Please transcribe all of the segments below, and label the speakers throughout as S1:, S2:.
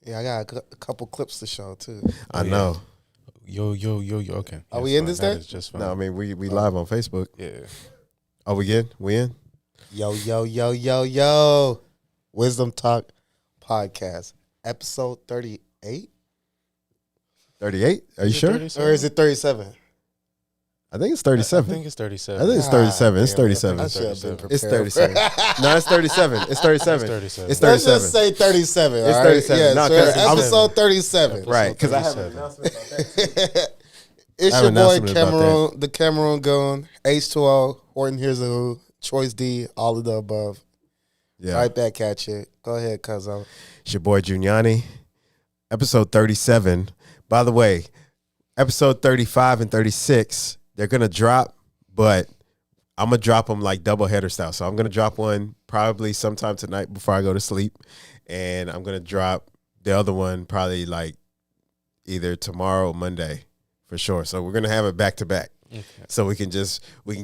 S1: Yeah, I got a couple clips to show too.
S2: I know.
S3: Yo. Okay.
S1: Are we in this
S3: That
S1: day?
S3: is just fine.
S2: No, I mean we live on Facebook.
S3: Yeah.
S2: Are we in? We in?
S1: Yo. Wisdom Talk Podcast, episode 38?
S2: 38? Are you sure?
S1: Or is it 37?
S2: I think it's
S3: I
S2: 37.
S3: think it's 37.
S2: I think it's 37. It's
S1: Damn,
S2: 37.
S1: I should have been
S2: It's
S1: prepared.
S2: 37. No, it's 37. It's 37.
S3: It's 37.
S2: It's
S1: Let's
S2: 37.
S1: just say 37.
S2: It's
S1: all right?
S2: 37.
S1: Yeah,
S2: No,
S1: so
S2: 'cause I was-
S1: episode 37.
S2: Right, because I have
S3: 37.
S2: an announcement about that.
S1: It's
S2: I have
S1: your
S2: an
S1: boy
S2: announcement about
S1: Cameroon, the Cameroon Goon, H2O, Horton Here's a Who, Choice D, all of the above.
S2: Yeah.
S1: Right back at you. Go ahead, Cuzzo.
S2: It's your boy Giuliani. Episode 37. By the way, episode 35 and 36, they're going to drop, but I'm going to drop them like double header style. So I'm going to drop one probably sometime tonight before I go to sleep. And I'm going to drop the other one probably like either tomorrow or Monday for sure. So we're going to have it back to back.
S3: Okay.
S2: So we can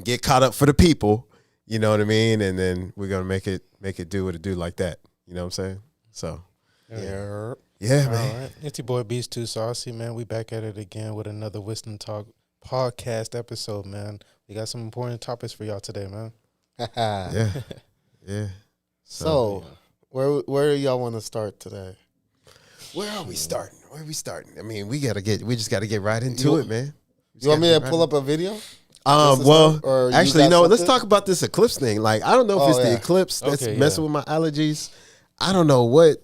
S2: get caught up for the people, you know what I mean? And then we're going to make it do what it do like that. You know what I'm saying? So,
S1: Yeah.
S2: yeah,
S3: All
S2: man.
S3: right. It's your boy Beast 2 Saucy, man. We back at it again with another Wisdom Talk podcast episode, man. We got some important topics for y'all today, man.
S2: Yeah. Yeah.
S1: So, where do y'all want to start today?
S2: Where are we starting? I mean, we just gotta get right into it, man.
S1: You want me to pull up a video?
S2: Well,
S1: Or you
S2: actually,
S1: got
S2: let's
S1: something?
S2: talk about this eclipse thing. Like, I don't know if it's the eclipse that's
S3: Okay,
S2: messing with my allergies. I don't know what,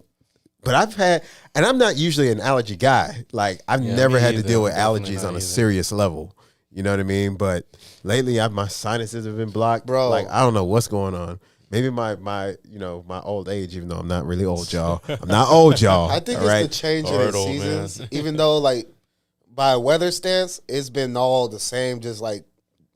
S2: but I've had, and I'm not usually an allergy guy. Like, I've never
S3: me
S2: had to
S3: either.
S2: deal with
S3: Definitely
S2: allergies
S3: not
S2: on a
S3: either.
S2: serious level. You know what I mean? But lately, my sinuses have been blocked.
S1: Bro.
S2: Like, I don't know what's going on. Maybe my old age, even though I'm not really old, y'all. I'm not old, y'all.
S1: I think
S2: all
S1: it's
S2: right?
S1: the change in
S3: Hard
S1: its
S3: old
S1: seasons. Even though, like, by weather stance, it's been all the same, just like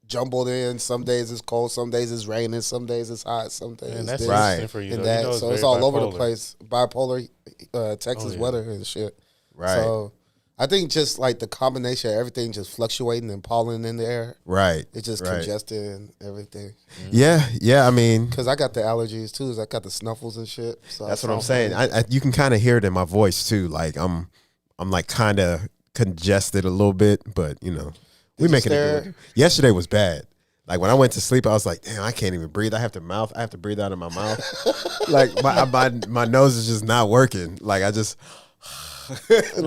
S1: jumbled in. Some days it's cold, some days it's raining, some days it's hot, some days
S3: And
S1: it's
S3: that's
S1: this
S2: Right.
S3: interesting for you,
S1: and
S3: though.
S1: that.
S3: You know
S1: So it's
S3: very
S1: all over the
S3: bipolar.
S1: place. Bipolar Texas
S3: yeah.
S1: weather and shit.
S2: Right.
S1: So I think just like the combination of everything just fluctuating and pollen in the air,
S2: Right.
S1: it just
S2: right.
S1: congested and everything.
S2: Yeah. I mean,
S1: Because I got the allergies too. I got the snuffles and shit. So
S2: that's what I'm saying. You can kind of hear it in my voice too. Like I'm like kind of congested a little bit, but we
S1: you
S2: making it
S1: stare?
S2: good. Yesterday was bad. Like when I went to sleep, I was like, damn, I can't even breathe. I have to breathe out of my mouth. Like my nose is just not working. Like I just,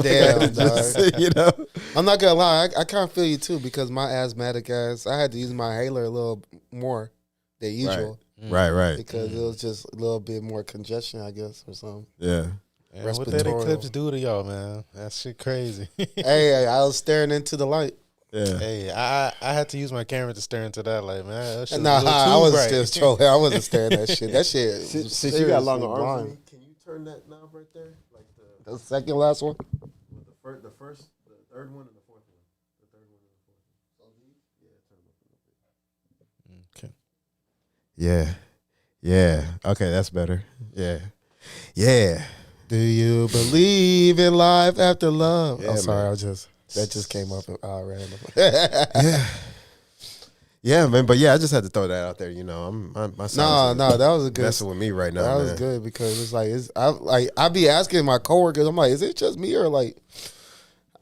S1: Damn, dog. I'm not gonna lie, I kind of feel you too because my asthmatic ass, I had to use my inhaler a little more than usual
S2: Right.
S1: because it was just a little bit more congestion, I guess, or something.
S2: Yeah.
S3: And what that
S1: Respiratory.
S3: eclipse do to y'all, man? That shit crazy.
S1: Hey, I was staring into the light.
S2: Yeah.
S3: Hey, I had to use my camera to stare into that light, man. That shit
S1: Nah,
S3: was a little
S1: I
S3: too
S1: was
S3: bright.
S1: just trolling. I wasn't staring at that shit. That shit.
S2: Since you got longer arms than me, can you turn that knob right there? Like
S1: The second last one.
S2: the third one and the fourth one. The third one and the fourth one. Yeah, turn them up a little bit.
S3: Okay.
S2: Yeah. Okay, that's better. Yeah.
S1: Do you believe in life after love?
S2: Yeah,
S1: I'm sorry,
S2: man.
S1: that just came up random.
S2: Yeah, man. But yeah, I just had to throw that out there. My son
S1: No, that was a good.
S2: messing with me right now.
S1: That was
S2: man.
S1: good because it's like I be asking my coworkers. I'm like, is it just me or like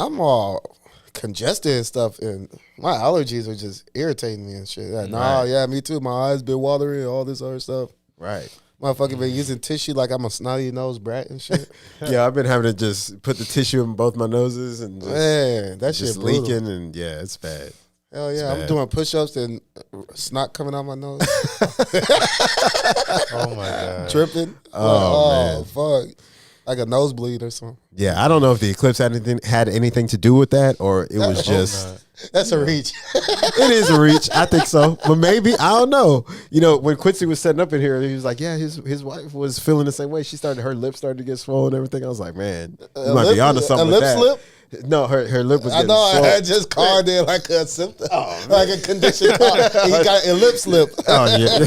S1: I'm all congested and stuff, and my allergies are just irritating me and shit. Like, nah,
S2: Right.
S1: yeah, me too. My eyes been watering and all this other stuff.
S2: Right.
S1: Motherfucker been using tissue like I'm a snotty nose brat and shit.
S2: Yeah, I've been having to just put the tissue in both my noses and just,
S1: Man, that shit
S2: just
S1: brutal.
S2: leaking, and yeah, it's bad.
S1: Hell yeah, I'm
S2: bad.
S1: doing push-ups and snot coming out my nose,
S3: Oh my god.
S1: dripping.
S2: Oh,
S1: fuck, like a nosebleed or something.
S2: Yeah, I don't know if the eclipse had anything to do with that, or it was
S3: Hope
S2: just.
S3: not.
S1: That's a reach.
S2: It is a reach. I think so. But maybe, I don't know. When Quincy was setting up in here, he was like, yeah, his wife was feeling the same way. Her lips started to get swollen and everything. I was like, man, you might be onto something
S1: a
S2: with
S1: lip
S2: that.
S1: slip?
S2: No, her lip was
S1: I
S2: getting
S1: know I
S2: swollen.
S1: had just called it like a symptom, like a condition. He got a lip slip.
S2: Oh, yeah.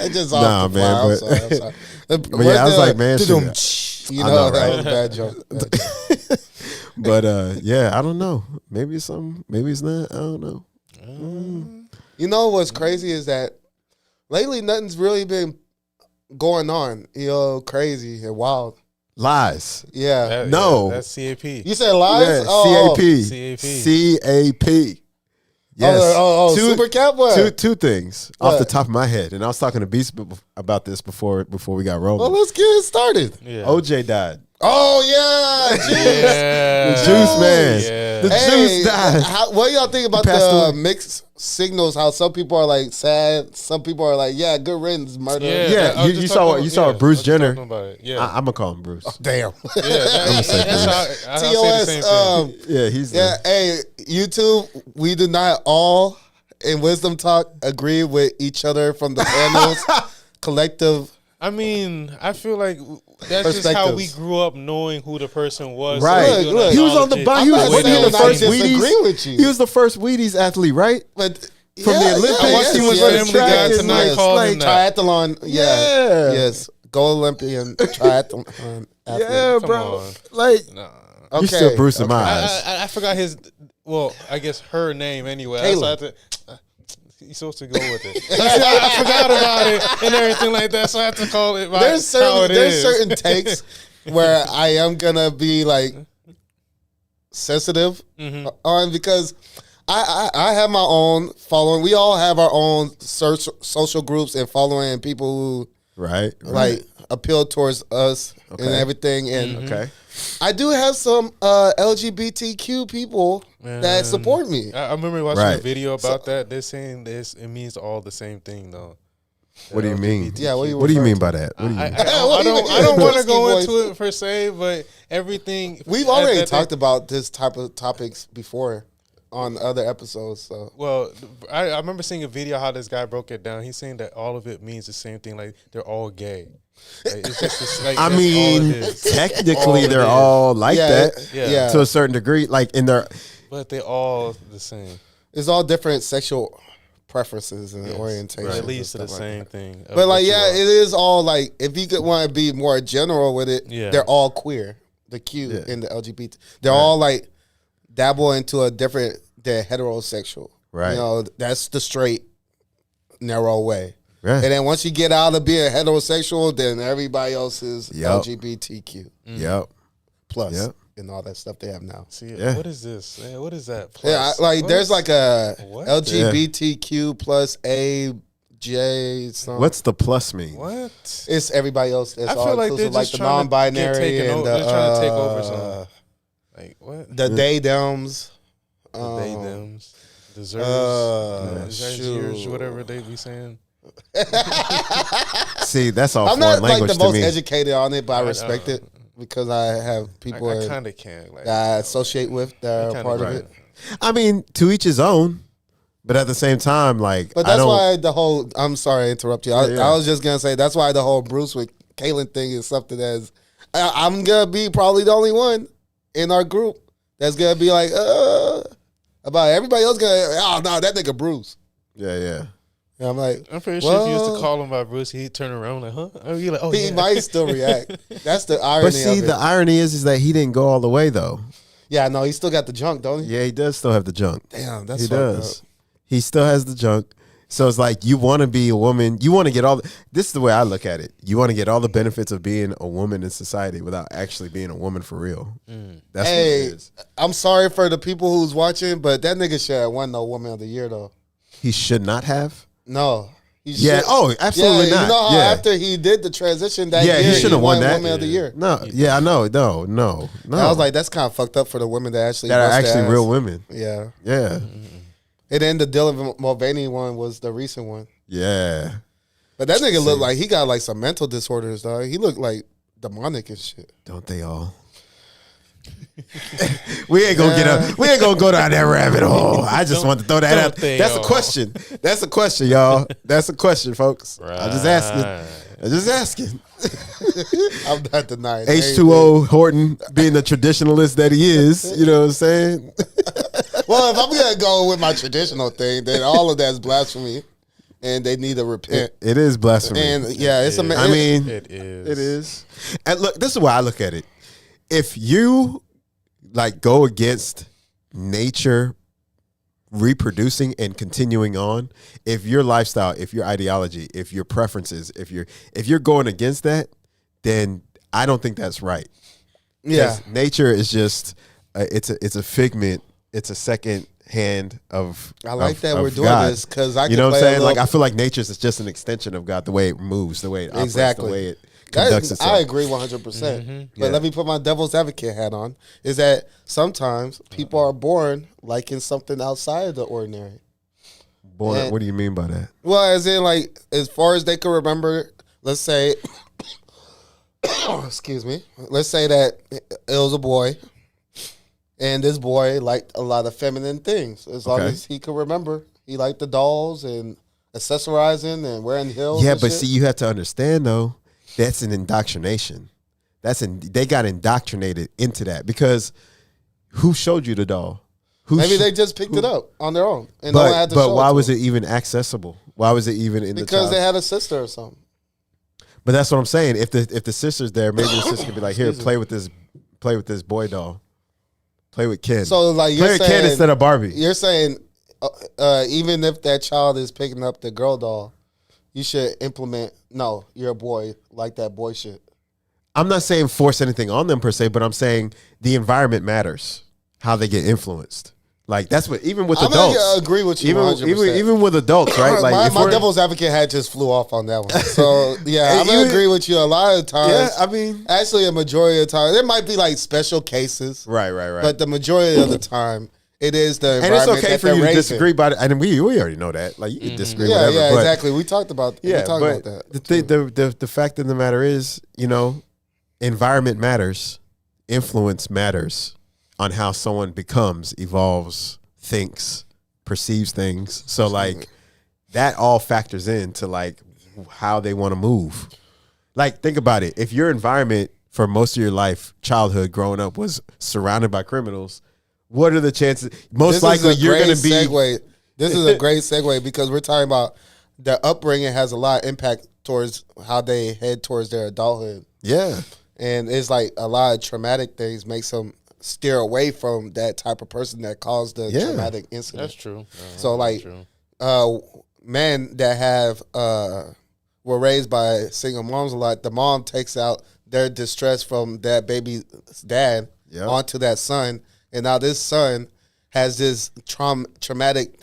S1: It just
S2: Nah,
S1: off the
S2: man,
S1: fly. I'm
S2: but-
S1: sorry. I'm sorry.
S2: But yeah, I was like, man,
S1: you
S2: I
S1: know,
S2: know,
S1: that
S2: right?
S1: was a bad joke. Bad joke.
S2: But yeah, I don't know. Maybe it's something. Maybe it's not. I don't know.
S1: You know what's crazy is that lately nothing's really been going on, crazy and wild.
S2: Lies.
S1: Yeah.
S2: No.
S3: That's CAP.
S1: You said lies?
S2: Yeah,
S1: Oh,
S2: CAP. Yes.
S1: Super Cap. What?
S2: Two things off the
S1: What?
S2: top of my head, and I was talking to Beast about this before we got rolling.
S1: Well, let's get it started.
S3: Yeah.
S2: OJ died.
S1: Oh yeah, Juice.
S3: Yeah.
S2: The Juice Man.
S3: Yeah.
S2: The Juice died.
S1: What do y'all think about
S2: passed
S1: the
S2: away.
S1: mixed signals? How some people are like sad, some people are like, yeah, good riddance, murder.
S2: Yeah,
S3: I was
S2: you
S3: just
S2: saw
S3: talking
S2: you saw
S3: about-
S2: Bruce
S3: I was just
S2: Jenner.
S3: talking about it. Yeah.
S2: I'm gonna call him Bruce.
S1: Damn.
S3: Yeah, that's how I say the
S1: TOS.
S3: same thing.
S2: Yeah, he's
S1: Yeah, hey, YouTube, we do not all in Wisdom Talk agree with each other from the panels. Collective.
S3: I mean, I feel like that's just how we
S1: Perspectives.
S3: grew up knowing who the person was.
S2: Right.
S3: we
S1: Look,
S2: He was on the
S3: acknowledge
S2: He
S3: it
S2: was
S1: not
S2: wasn't he
S1: saying
S2: the
S1: that I
S2: first
S1: disagree
S2: Wheaties?
S1: with you.
S2: He was the first Wheaties athlete, right?
S1: But
S2: From the Olympics.
S3: I watched him with
S2: yes,
S3: Family Guy
S2: yes,
S3: tonight.
S2: yes,
S3: Called
S2: like,
S3: him that.
S1: triathlon.
S2: Yeah.
S1: Yes. Gold Olympian triathlon athlete.
S2: Yeah,
S3: Come
S2: bro.
S3: on.
S2: Like
S3: Nah.
S2: you still Bruce in my eyes.
S3: I forgot his. Well, I guess her name anyway.
S1: Kayla.
S3: So I had to, he's supposed to go with it. I forgot about it and everything like that, so I have to call it.
S1: There's
S3: how it is.
S1: certain takes where I am gonna be like sensitive on because I have my own following. We all have our own social groups and following people who
S2: Right.
S1: like appeal towards us and
S2: Okay.
S1: everything. And
S2: Okay.
S1: I do have some LGBTQ people that support me.
S3: I remember watching
S2: Right.
S3: a video about that. They're saying this. It means all the same thing, though.
S2: What do you mean?
S1: Yeah, what do you
S2: What do you
S1: refer
S2: mean by that? What do you
S3: I,
S2: mean?
S3: I,
S1: What
S3: I
S1: do you
S3: don't.
S1: mean?
S3: I don't want to
S1: Husky
S3: go
S1: voice.
S3: into it per se, but everything
S1: We've already
S3: that-
S1: talked about this type of topics before on other episodes. So
S3: Well, I remember seeing a video how this guy broke it down. He's saying that all of it means the same thing. Like they're all gay. Like, it's just this, like,
S2: I
S3: that's all
S2: mean,
S3: it is.
S2: technically,
S3: All it
S2: they're
S3: is.
S2: all like
S1: yeah,
S2: that
S1: yeah.
S2: to a certain degree. Like in their,
S3: But they all the same.
S1: It's all different sexual preferences and orientations.
S3: But it
S1: and
S3: leads to the
S1: stuff like
S3: same
S1: that.
S3: thing. of
S1: But
S3: what
S1: like,
S3: you
S1: yeah,
S3: are.
S1: it is all like if you could want to be more general with it,
S3: Yeah.
S1: they're all queer. The Q
S2: Yeah.
S1: in the LGBT, they're all like dabble into a different. They're heterosexual,
S2: Right.
S1: You know, that's the straight, narrow way.
S2: yeah,
S1: And then once you get out of being heterosexual, then everybody else is
S2: Yup.
S1: LGBTQ
S2: yep,
S1: plus
S2: Yep.
S1: and all that stuff they have now.
S3: See,
S2: Yeah.
S3: what is this? Yeah, what is that?
S1: Yeah,
S3: Plus?
S1: like
S3: What
S1: there's
S3: is-
S1: like a
S3: What?
S1: LGBTQ plus AJ. Something.
S2: What's the plus mean?
S3: what?
S1: It's everybody else. It's
S3: I
S1: all
S3: feel like they're
S1: inclusive, like
S3: just
S1: the
S3: trying to get
S1: non-binary
S3: taken
S1: and
S3: over.
S1: the
S3: They're trying to take over something. Like what?
S1: the they dems.
S3: The they thems, deserves,
S1: shoot.
S3: whatever they be saying.
S2: See, that's all
S1: I'm
S2: foreign
S1: not like
S2: language
S1: the
S2: to
S1: most
S2: me.
S1: educated on it, but I
S3: I
S1: respect
S3: know.
S1: it because I have people
S3: I kind of can. Like,
S1: that I associate with that are
S3: kinda
S1: part of
S3: right.
S1: it.
S2: I mean, to each his own. But at the same time, like,
S1: But
S2: I
S1: that's
S2: don't.
S1: why the whole. I'm sorry to interrupt you. I,
S2: Yeah, yeah.
S1: I was just gonna say that's why the whole Bruce with Kaylin thing is something that's. I'm gonna be probably the only one in our group that's gonna be like, about everybody else. Oh no, that nigga Bruce.
S2: Yeah, yeah.
S1: And I'm like,
S3: I'm pretty sure if you used to
S1: well,
S3: call him by Bruce, he'd turn around like, huh? Oh, you like, oh,
S1: he
S3: yeah.
S1: might still react. That's the irony.
S2: But see,
S1: of it.
S2: the irony is that he didn't go all the way though.
S1: Yeah, no, he still got the junk, don't he?
S2: Yeah, he does still have the junk.
S1: Damn, that's
S2: He
S1: fucked
S2: does.
S1: up.
S2: He still has the junk. So it's like you want to be a woman. You want to get all. This is the way I look at it. You want to get all the benefits of being a woman in society without actually being a woman for real. That's what
S1: Hey,
S2: it is.
S1: I'm sorry for the people who's watching, but that nigga should have won no Woman of the Year though.
S2: He should not have.
S1: No. He
S2: Yeah.
S1: should-
S2: Oh, absolutely
S1: yeah,
S2: not.
S1: You know how
S2: yeah.
S1: after he did the transition that
S2: Yeah,
S1: year,
S2: he should have won that.
S1: Woman of the Year.
S2: No. Yeah, I know. No.
S1: I was like, that's kind of fucked up for the women that actually
S2: that are
S1: bust their
S2: actually
S1: ass.
S2: real women.
S1: Yeah.
S2: Yeah.
S1: And then the Dylan Mulvaney one was the recent one.
S2: Yeah.
S1: But that nigga looked like he got like some mental disorders, dog. He looked like demonic and shit.
S2: Don't they all? We ain't gonna get up. We ain't gonna go down that rabbit hole. I just want to throw that
S3: don't
S2: out.
S3: they
S2: That's a
S3: all?
S2: question. That's a question, y'all. That's a question, folks. I'm just asking. I'm just asking.
S1: I'm not denying
S2: H2O Horton being the traditionalist that he is, you know what I'm saying?
S1: anything. Well, if I'm gonna go with my traditional thing, then all of that's blasphemy, and they need to repent.
S2: It is blasphemy.
S1: And yeah, it's a.
S2: I mean,
S3: It is.
S2: it is. And look, this is why I look at it. If you like go against nature reproducing and continuing on, if your lifestyle, if your ideology, if your preferences, if you're going against that, then I don't think that's right.
S1: Yeah.
S2: 'Cause nature is just it's a figment. It's a second hand of.
S1: I like that
S2: of
S1: we're doing
S2: God.
S1: this because I
S2: You
S1: can
S2: know what I'm
S1: play a
S2: saying?
S1: little.
S2: Like I feel like nature is just an extension of God. The way it moves, the way it operates,
S1: Exactly.
S2: the way it conducts itself.
S1: I agree 100%. But
S2: Yeah.
S1: let me put my devil's advocate hat on. Is that sometimes people are born liking something outside of the ordinary.
S2: Born,
S1: And-
S2: what do you mean by that?
S1: Well, as in, like, as far as they can remember, let's say, excuse me, let's say that it was a boy, and this boy liked a lot of feminine things. As long
S2: Okay.
S1: as he could remember, he liked the dolls and accessorizing and wearing heels.
S2: Yeah,
S1: and
S2: but
S1: shit.
S2: see, you have to understand though, that's an indoctrination. They got indoctrinated into that because who showed you the doll? Who
S1: Maybe
S2: sh-
S1: they just picked it up on their own, and no one had
S2: But
S1: to show
S2: why
S1: it to
S2: was
S1: them.
S2: it even accessible? Why was it even in
S1: Because
S2: the
S1: they
S2: child?
S1: had a sister or something.
S2: But that's what I'm saying. If the sister's there, maybe the sister could be like, here, play with this boy doll. Play with Ken.
S1: So, like,
S2: play
S1: you're
S2: with Ken
S1: saying,
S2: instead of Barbie.
S1: you're saying, even if that child is picking up the girl doll, you should implement. No, you're a boy, like that boy shit.
S2: I'm not saying force anything on them per se, but I'm saying the environment matters. How they get influenced. Like that's what even with
S1: I'm
S2: adults.
S1: gonna agree with you.
S2: even
S1: 100%.
S2: even with adults, right? Like
S1: my,
S2: if
S1: my
S2: we're-
S1: devil's advocate hat just flew off on that one. So yeah, I'm gonna
S2: You-
S1: agree with you. A lot of times,
S2: Yeah, I mean,
S1: actually, a majority of the time, there might be like special cases,
S2: right.
S1: but the majority of the time, it is the
S2: And it's
S1: environment
S2: okay
S1: that
S2: for
S1: they're
S2: you to
S1: raised in.
S2: disagree about it. And we already know that. Like you can disagree,
S1: Yeah,
S2: whatever.
S1: yeah,
S2: but,
S1: exactly. We talked about
S2: Yeah,
S1: we talked
S2: but
S1: about that.
S2: the fact of the matter is, environment matters, influence matters on how someone becomes, evolves, thinks, perceives things. So like that all factors into like how they want to move. Like think about it. If your environment for most of your life, childhood, growing up was surrounded by criminals, what are the chances? Most likely you're going to be.
S1: Segue. This is a great segue because we're talking about the upbringing has a lot of impact towards how they head towards their adulthood.
S2: Yeah.
S1: And it's like a lot of traumatic things makes them steer away from that type of person that caused the traumatic incident.
S3: That's true.
S1: So like,
S3: true.
S1: men that have were raised by single moms a lot, the mom takes out their distress from that baby's dad
S2: Yep.
S1: onto that son, and now this son has this traumatic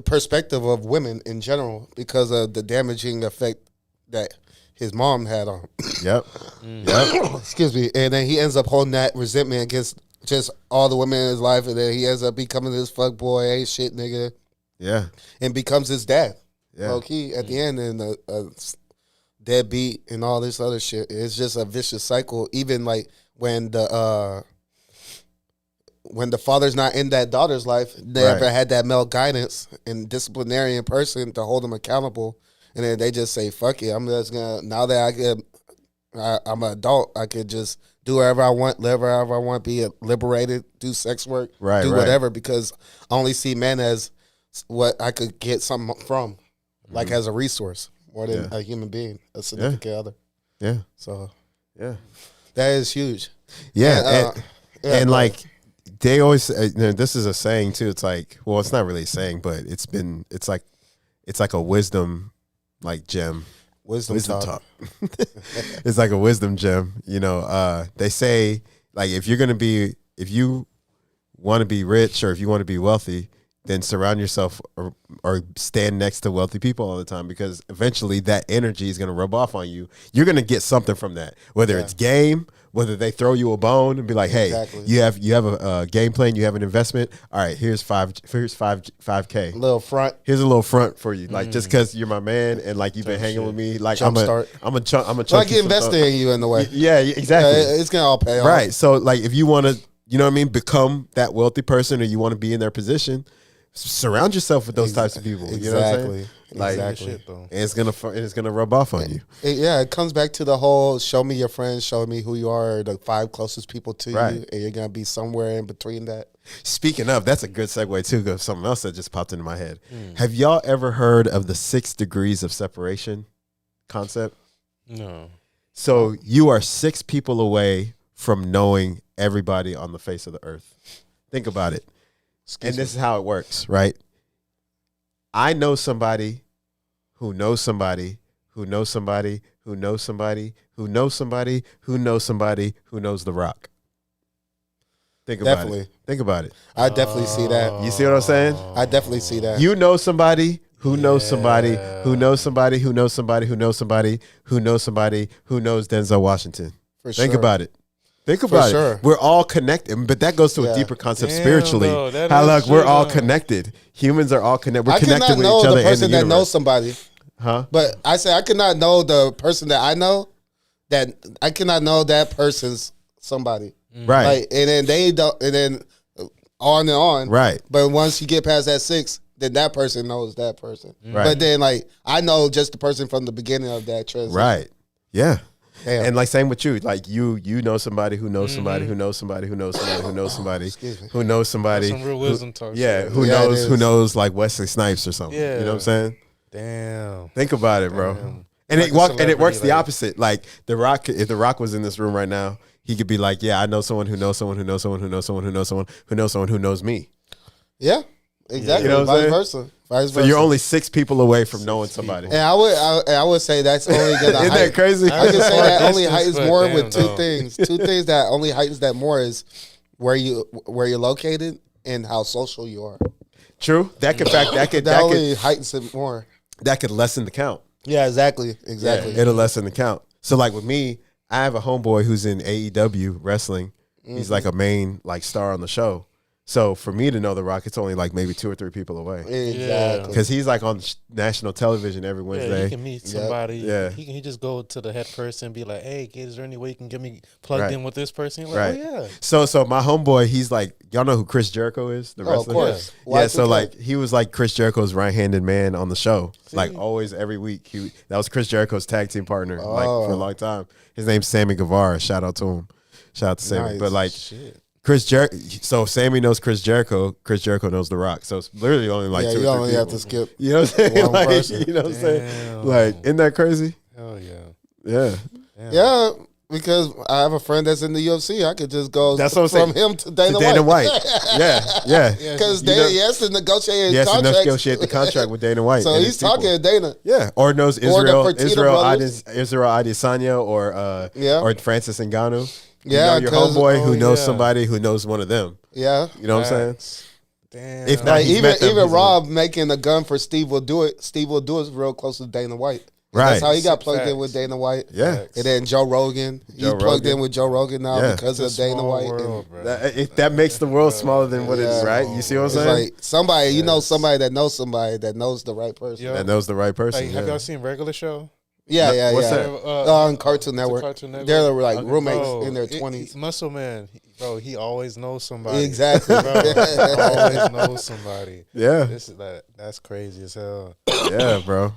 S1: perspective of women in general because of the damaging effect that his mom had on him.
S2: Yep. Yep.
S1: Excuse me. And then he ends up holding that resentment against just all the women in his life, and then he ends up becoming this fuck boy, ain't shit nigga,
S2: Yeah.
S1: and becomes his dad.
S2: Yeah.
S1: Low key at the end, and a deadbeat and all this other shit. It's just a vicious cycle. Even like when the father's not in that daughter's life, they
S2: Right.
S1: ever had that male guidance and disciplinarian person to hold them accountable, and then they just say, "Fuck it, I'm just gonna." Now that I'm an adult, I could just do whatever I want, live wherever I want, be liberated, do sex work,
S2: Right,
S1: do
S2: right.
S1: whatever, because I only see men as what I could get something from, like as a resource more than a human being, a significant other.
S2: Yeah.
S1: So
S2: Yeah.
S1: that is huge.
S2: Yeah.
S1: And,
S2: And like they always, this is a saying too. It's like, well, it's not really a saying, but it's like a wisdom, like gem.
S1: wisdom talk.
S2: It's like a wisdom gem. They say like if you want to be rich or if you want to be wealthy, then surround yourself or stand next to wealthy people all the time, because eventually that energy is going to rub off on you. You're going to get something from that, whether it's game, whether they throw you a bone and be like, hey,
S1: Exactly.
S2: you have a game plan, you have an investment. All right, here's 5K.
S1: Little front.
S2: Here's a little front for you, like just because you're my man and like you've been hanging with me, like I'm
S1: Jumpstart.
S2: a chunk.
S1: Like investing in you in the way.
S2: Yeah, exactly.
S1: It's gonna all pay off.
S2: Right. So like if you want to, you know what I mean, become that wealthy person or you want to be in their position, surround yourself with those types of people. You know what I'm saying? Like,
S1: Exactly.
S3: Shit, though.
S2: and it's gonna rub off on you.
S1: It comes back to the whole show me your friends, show me who you are, the 5 closest people to
S2: Right.
S1: you, and you're gonna be somewhere in between that.
S2: Speaking of, that's a good segue too, of something else that just popped into my head. Have y'all ever heard of the 6 degrees of separation concept?
S3: No.
S2: So you are 6 people away from knowing everybody on the face of the earth. Think about it. And this is how it works, right? I know somebody who knows somebody who knows somebody who knows somebody who knows somebody who knows somebody who knows The Rock? Think about
S1: Definitely.
S2: it. Think about it.
S1: I definitely see that.
S2: You see what I'm saying?
S1: I definitely see that.
S2: You know somebody who knows somebody who knows somebody who knows somebody who knows somebody who knows somebody who knows Denzel Washington.
S1: For
S2: Think
S1: sure.
S2: about it. Think about
S1: sure.
S2: it. We're all connected, but that goes to a
S1: Yeah.
S2: deeper concept
S3: Damn,
S2: spiritually.
S3: though, that
S2: How
S3: is
S2: like we're
S3: true,
S2: all
S3: though.
S2: connected. Humans are all connected. We're
S1: I
S2: connected
S1: cannot
S2: with
S1: know
S2: each
S1: the
S2: other in the
S1: person that knows
S2: universe.
S1: somebody,
S2: Huh?
S1: but I say I cannot know the person that I know. That I cannot know that person's somebody.
S2: Right.
S1: Like, and then they don't, and then on and on.
S2: Right.
S1: But once you get past that 6, then that person knows that person.
S2: Right.
S1: But then, like, I know just the person from the beginning of that transition.
S2: Right. Yeah.
S1: Damn.
S2: And like same with you, like you know somebody who knows somebody who knows somebody who knows somebody who knows somebody
S1: Excuse me.
S2: who knows somebody.
S3: Some real wisdom talk.
S2: Yeah,
S3: shit.
S2: who
S1: Yeah, it
S2: knows who
S1: is.
S2: knows like Wesley Snipes or something.
S3: Yeah.
S2: You know what I'm saying?
S3: Damn.
S2: Think about it, bro.
S3: Damn.
S2: And
S3: Like
S2: it
S3: a
S2: works
S3: celebrity,
S2: the
S3: like-
S2: opposite. Like The Rock, if The Rock was in this room right now, he could be like, yeah, I know someone who knows someone who knows someone who knows someone who knows someone who knows someone who knows me.
S1: Yeah, exactly.
S2: You know what I'm
S1: Vice
S2: saying?
S1: versa. Vice
S2: So
S1: versa.
S2: you're only 6 people away from knowing somebody.
S1: And I would say that's only gonna
S2: Isn't
S1: heighten.
S2: that crazy?
S1: I can say that
S3: Far
S1: only
S3: distance,
S1: heightens
S3: but
S1: more
S3: damn,
S1: with two
S3: though.
S1: things. Two things that only heightens that more is where you're located and how social you are.
S2: True. That could
S1: That only heightens it more.
S2: that could lessen the count.
S1: Yeah, exactly. Exactly.
S2: Yeah, it'll lessen the count. So like with me, I have a homeboy who's in AEW wrestling. He's like a main like star on the show. So for me to know The Rock, it's only like maybe 2 or 3 people away.
S1: Exactly.
S2: Because he's like on national television every
S3: Yeah,
S2: Wednesday.
S3: he can meet somebody.
S2: Yeah.
S3: He just go to the head person and be like, "Hey, is there any way you can get me plugged
S2: Right.
S3: in with this person?" You're
S2: Right.
S3: like, "Oh yeah."
S2: So my homeboy, he's like, y'all know who Chris Jericho is? The
S1: Oh,
S2: wrestler?
S1: of course.
S2: Yeah, so
S1: Y2K.
S2: like he was like Chris Jericho's right-handed man on the show. Like always every week. That was Chris Jericho's tag team partner like for a long time. His name's Sammy Guevara. Shout out to him. Shout out to Sammy.
S1: Nice.
S2: But like
S3: Shit.
S2: so Sammy knows Chris Jericho knows The Rock. So it's literally only like
S1: yeah,
S2: 2
S1: you
S2: or 3
S1: only
S2: people.
S1: have to skip.
S2: You know what I'm saying?
S1: one
S2: Like,
S1: person.
S2: you know what I'm saying?
S3: Damn.
S2: Like, isn't that crazy?
S3: Hell yeah.
S2: Yeah.
S3: Damn.
S1: Yeah, because I have a friend that's in the UFC. I could just go
S2: That's what I'm
S1: from
S2: saying.
S1: him to Dana,
S2: To Dana
S1: White.
S2: White. Yeah.
S1: Because
S2: You know-
S1: he has to negotiate
S2: He has to
S1: contracts.
S2: negotiate the contract with Dana White.
S1: So
S2: and
S1: he's
S2: his people.
S1: talking to Dana.
S2: Yeah, or knows
S1: Or the
S2: Israel,
S1: Fertitta
S2: Israel Adesanya, or
S1: Yeah.
S2: or Francis Ngannou.
S1: Yeah,
S2: you know, your
S1: 'cause-
S2: homeboy who knows
S3: yeah.
S2: somebody who knows one of them.
S1: Yeah.
S2: You know what I'm saying?
S3: Facts. Damn.
S2: If not,
S1: Like
S2: he's met them,
S1: even
S2: he's
S1: Rob making a gun for Steve will do it. Steve will do it real close to Dana White. And
S2: Right.
S1: That's how he got plugged in
S3: Facts.
S1: with Dana White.
S2: Yeah,
S1: And then Joe Rogan. He's
S2: Joe
S1: plugged
S2: Rogan.
S1: in with Joe Rogan now
S2: Yeah.
S1: because
S3: It's
S1: of
S3: a
S1: Dana
S3: small
S1: White.
S3: world, bro.
S2: that makes the world smaller than what it is,
S1: Yeah.
S2: right? You see what I'm
S1: It's
S2: saying?
S1: like somebody, you know, somebody that knows the right person.
S3: Yeah.
S2: That knows the right person.
S3: Like, have
S2: yeah.
S3: y'all seen Regular Show?
S1: Yeah,
S2: What's
S1: yeah.
S2: that?
S1: On Cartoon
S3: it's a
S1: Network.
S3: Cartoon Network.
S1: They're like roommates
S3: Bro,
S1: in their
S3: it-
S1: 20s.
S3: He's Muscle Man, bro. He always knows somebody.
S1: Exactly.
S3: Bro, he always knows somebody.
S2: Yeah,
S3: This is that's crazy as hell.
S2: yeah, bro.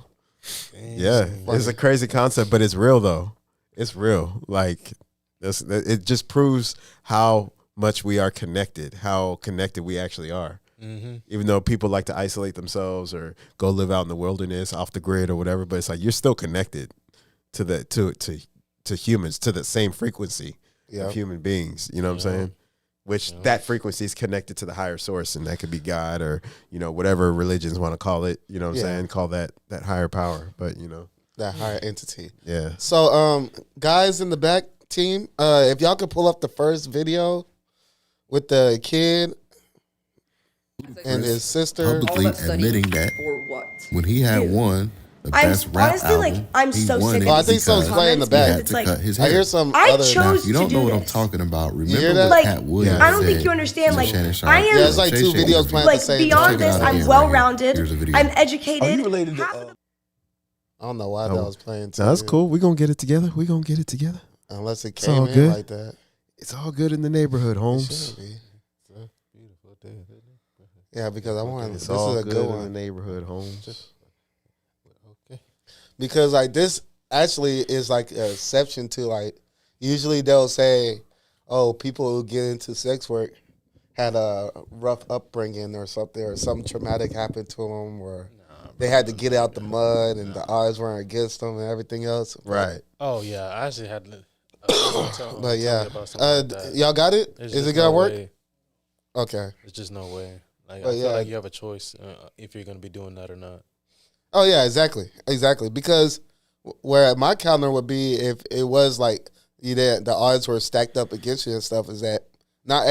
S2: Yeah, it's a crazy concept, but it's real though. It's real. Like it just proves how much we are connected, how connected we actually are.
S3: Mm-hmm.
S2: Even though people like to isolate themselves or go live out in the wilderness, off the grid or whatever, but it's like you're still connected to the to humans, to the same frequency
S1: Yeah.
S2: of human beings. You know what I'm saying? Which that frequency is connected to the higher source, and that could be God or whatever religions want to call it. You know what I'm
S1: Yeah.
S2: saying? Call that higher power. But
S1: That higher entity.
S2: yeah.
S1: So, guys in the back team, if y'all could pull up the first video with the kid and his sister.
S4: publicly
S5: All that study
S4: admitting that
S5: for what?
S4: when he had
S5: Dude,
S4: won the
S5: I'm
S4: best rap
S5: honestly
S4: album,
S5: like I'm
S4: he
S5: so
S4: won
S5: sick
S4: it
S5: of
S1: Oh, I think
S5: these
S1: someone's playing in the
S5: comments
S1: back.
S4: He had
S5: because
S4: to
S5: it's like
S4: cut his
S1: I
S4: hair.
S1: hear some
S5: I
S1: other.
S5: chose
S4: Now, if you
S5: to
S4: don't
S5: do
S4: know what I'm
S5: this.
S4: talking about,
S1: hear
S4: remember
S1: that?
S4: what
S5: Like,
S4: Pat Williams
S5: I don't think
S4: said
S5: you understand,
S4: to
S5: like,
S4: Shannon Sharp.
S5: I am-
S1: Yeah, it's like two
S4: Shay Shay
S1: videos
S4: was
S1: playing at
S5: Like
S1: the same
S5: beyond
S1: time.
S4: Check it
S5: this,
S4: out
S5: I'm
S4: again right
S5: well
S4: here.
S5: rounded.
S4: Here's a video.
S5: I'm educated.
S6: Are you related to?
S1: I don't know why that was playing.
S2: No, that's
S1: too.
S2: cool. We're gonna get it together. We're gonna get it together.
S1: Unless it
S2: It's
S1: came
S2: all
S1: in
S2: good.
S1: like that.
S2: It's all good in the neighborhood,
S1: It
S2: Holmes.
S1: should be.
S3: Beautiful day.
S1: Yeah, because I want
S2: It's
S1: this
S2: all
S1: is a
S2: good
S1: good
S2: in the
S1: one.
S2: neighborhood, Holmes.
S3: Okay.
S1: Because like this actually is like an exception to like usually they'll say, oh, people who get into sex work had a rough upbringing or something traumatic happened to them, or they had to get out the mud and the odds weren't against them and everything else.
S2: Right.
S3: Oh yeah, I actually had to.
S1: But yeah,
S3: about something like that.
S1: y'all got it?
S3: There's
S1: Is
S3: just
S1: it gonna
S3: no
S1: work?
S3: way.
S1: Okay.
S3: There's just no way. Like
S1: But
S3: I
S1: yeah.
S3: feel like you have a choice if you're gonna be doing that or not.
S1: Oh yeah, exactly. Because Where my counter would be if it was like the odds were stacked up against you and stuff. Is that not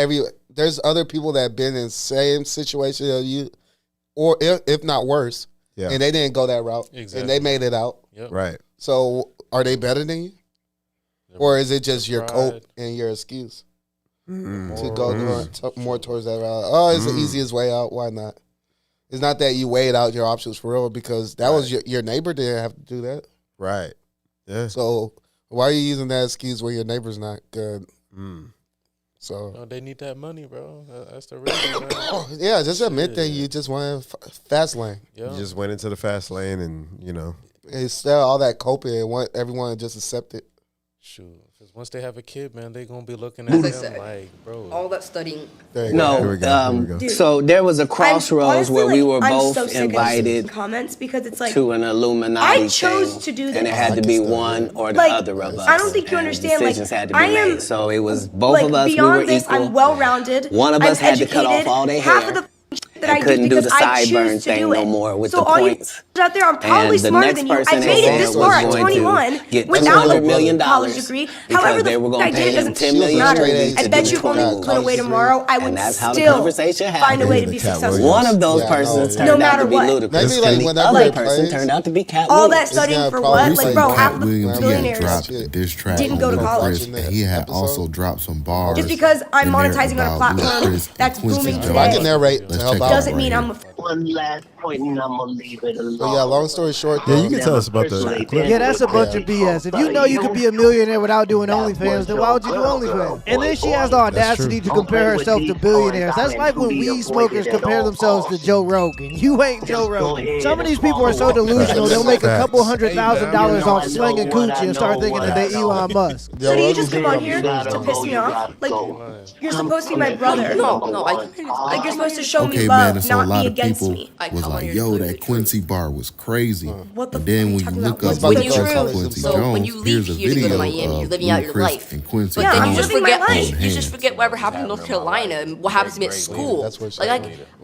S1: there's other people that have been in the same situation as you, or if not worse, and they didn't go that route, and they made it out.
S3: Yep.
S2: Right.
S1: So are they better than you, or is it just your cope and your excuse to go more towards that route? Oh, it's the easiest way out. Why not? It's not that you weighed out your options for real, because that was your neighbor didn't have to do that.
S2: Right. Yeah.
S1: So why are you using that excuse when your neighbor's not good? So
S3: no, they need that money, bro. That's the reason, man.
S1: yeah, just admit that you just went fast lane.
S3: Yeah.
S2: You just went into the fast lane, and
S1: Instead of all that coping and want everyone to just accept it.
S3: Shoot, because once they have a kid, man, they gonna be looking at them like, bro.
S4: All that studying.
S5: No,
S2: Here we go.
S6: Dude,
S5: so there was a crossroads where we were both
S6: I'm so sick of
S5: invited
S6: comments because it's like
S5: to an Illuminati
S6: I chose
S5: thing,
S6: to do
S5: and
S6: this.
S5: it had to be one or the
S6: Like,
S5: other of us.
S6: I don't think you
S5: and
S6: understand, like,
S5: decisions had to be
S6: I am,
S5: made. So it was both of us. We
S6: beyond
S5: were
S6: this,
S5: equal.
S6: I'm well-rounded.
S5: One of
S6: I'm
S5: us had to cut off
S6: educated.
S5: all their
S6: Half
S5: hair.
S6: of the that
S5: I
S6: I
S5: couldn't
S6: do
S5: do
S6: because
S5: the
S6: I
S5: sideburn
S6: choose to
S5: thing
S6: do it.
S5: no more with
S6: so
S5: the
S6: all
S5: points.
S6: you out there, I'm probably
S5: And the
S6: smarter
S5: next
S6: than you.
S5: person
S6: I made it
S5: said
S6: this far at
S5: was going
S6: 21
S5: to get
S6: without a
S5: $200 million
S6: college degree.
S5: because
S6: However,
S5: they were
S6: the
S5: going to pay
S6: idea
S5: him
S6: doesn't
S5: $10 million
S6: matter.
S5: to
S6: I
S5: do
S6: bet you only
S5: $20.
S6: went away tomorrow, I would
S5: And that's how the
S6: still
S5: conversation
S6: find a way to
S2: happened.
S6: be
S2: Cat
S6: successful.
S2: Williams.
S5: One of those
S1: Yeah,
S5: persons
S1: no,
S6: no
S5: turned out
S6: matter
S5: to be
S6: what.
S5: ludicrous.
S1: Maybe, like,
S5: and
S1: when
S5: the
S1: that
S5: other
S1: player
S5: person
S1: plays,
S5: turned out to be Cat
S6: All
S5: Williams.
S6: that studying
S1: gonna
S6: for
S1: probably
S6: what? Like,
S1: say
S6: bro,
S1: Cat
S6: half of the
S7: Williams, he had
S6: billionaires
S7: dropped a diss track
S6: didn't
S7: on
S6: go to college.
S7: Ludacris, and he had also dropped some bars.
S6: Just because I'm
S7: in there
S6: monetizing on a
S7: about
S6: platform
S7: Ludacris
S6: that's
S7: and Quincy
S6: booming
S7: Jones.
S1: If I can
S6: today
S1: narrate to
S7: Let's
S1: help
S7: check
S1: out.
S7: it
S6: doesn't
S7: out
S6: mean
S7: right
S6: I'm
S7: here.
S6: a
S8: One last point, and I'm gonna leave it alone.
S1: So yeah, long story short,
S2: Yeah,
S1: though,
S2: you can tell us about the clip.
S9: Yeah, that's a bunch of BS. If you know you could be a millionaire without doing OnlyFans, then why would you do OnlyFans? And then she has the audacity to compare herself to billionaires. That's like when weed smokers compare themselves to Joe Rogan. You ain't Joe Rogan. Some of these people are so delusional, they'll make a couple $100,000 off slinging coochie and start thinking that they Elon Musk.
S6: So do you just come on here to piss me off? Like, you're supposed to be my brother.
S4: No,
S6: Like, you're supposed to show me
S7: Okay,
S6: love,
S7: man, and so a
S6: not
S7: lot
S6: be
S7: of
S6: against
S7: people
S6: me.
S7: was
S4: come on
S7: like,
S4: here
S7: yo,
S4: to
S7: that
S4: tell you
S7: Quincy bar was crazy.
S6: What the
S7: And then
S6: fuck are
S7: when
S6: you
S7: you
S6: talking
S7: look
S6: about?
S7: up
S1: When
S7: Ludacris
S1: you-
S7: and Quincy
S4: so
S7: Jones,
S4: when you
S7: here's
S4: leave
S7: a
S4: here to go to
S7: video
S4: Miami, you're
S7: of
S4: living out your
S7: Ludacris
S4: life.
S7: and Quincy
S4: But
S6: Yeah,
S4: then
S6: I'm
S4: you just
S6: living my
S4: forget
S6: life.
S4: you just forget whatever happened in North Carolina and what happens to me at school.
S1: That's where she-
S4: Like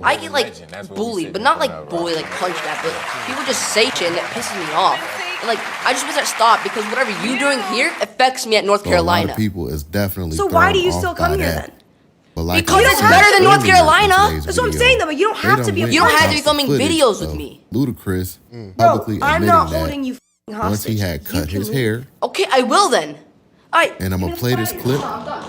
S4: I get like bullied, but not like bullied, like punched at, but people just say shit and that pisses me off. And like I just wish that stopped because whatever you doing here affects me at North
S7: So a lot
S4: Carolina.
S7: of people is definitely
S6: So why
S7: thrown
S6: do you
S7: off
S6: still
S7: by
S6: come here
S7: that.
S6: then?
S7: But like
S4: Because
S7: I
S4: it's
S7: said
S4: better than North
S7: earlier
S4: Carolina.
S7: in today's
S6: That's what I'm
S7: video,
S6: saying, though, but you don't
S7: they
S6: have
S7: done
S6: to be a
S7: went
S4: You don't have to
S7: and
S4: be
S7: got some
S4: filming
S7: footage
S4: videos with
S7: of
S4: me.
S7: Ludacris
S6: Bro,
S7: publicly
S6: I'm
S7: admitting
S6: not
S7: that
S6: holding you hostage.
S7: once he had
S6: You
S7: cut
S6: can
S7: his
S6: leave.
S7: hair,
S4: Okay, I will then.
S7: and I'm gonna play this clip,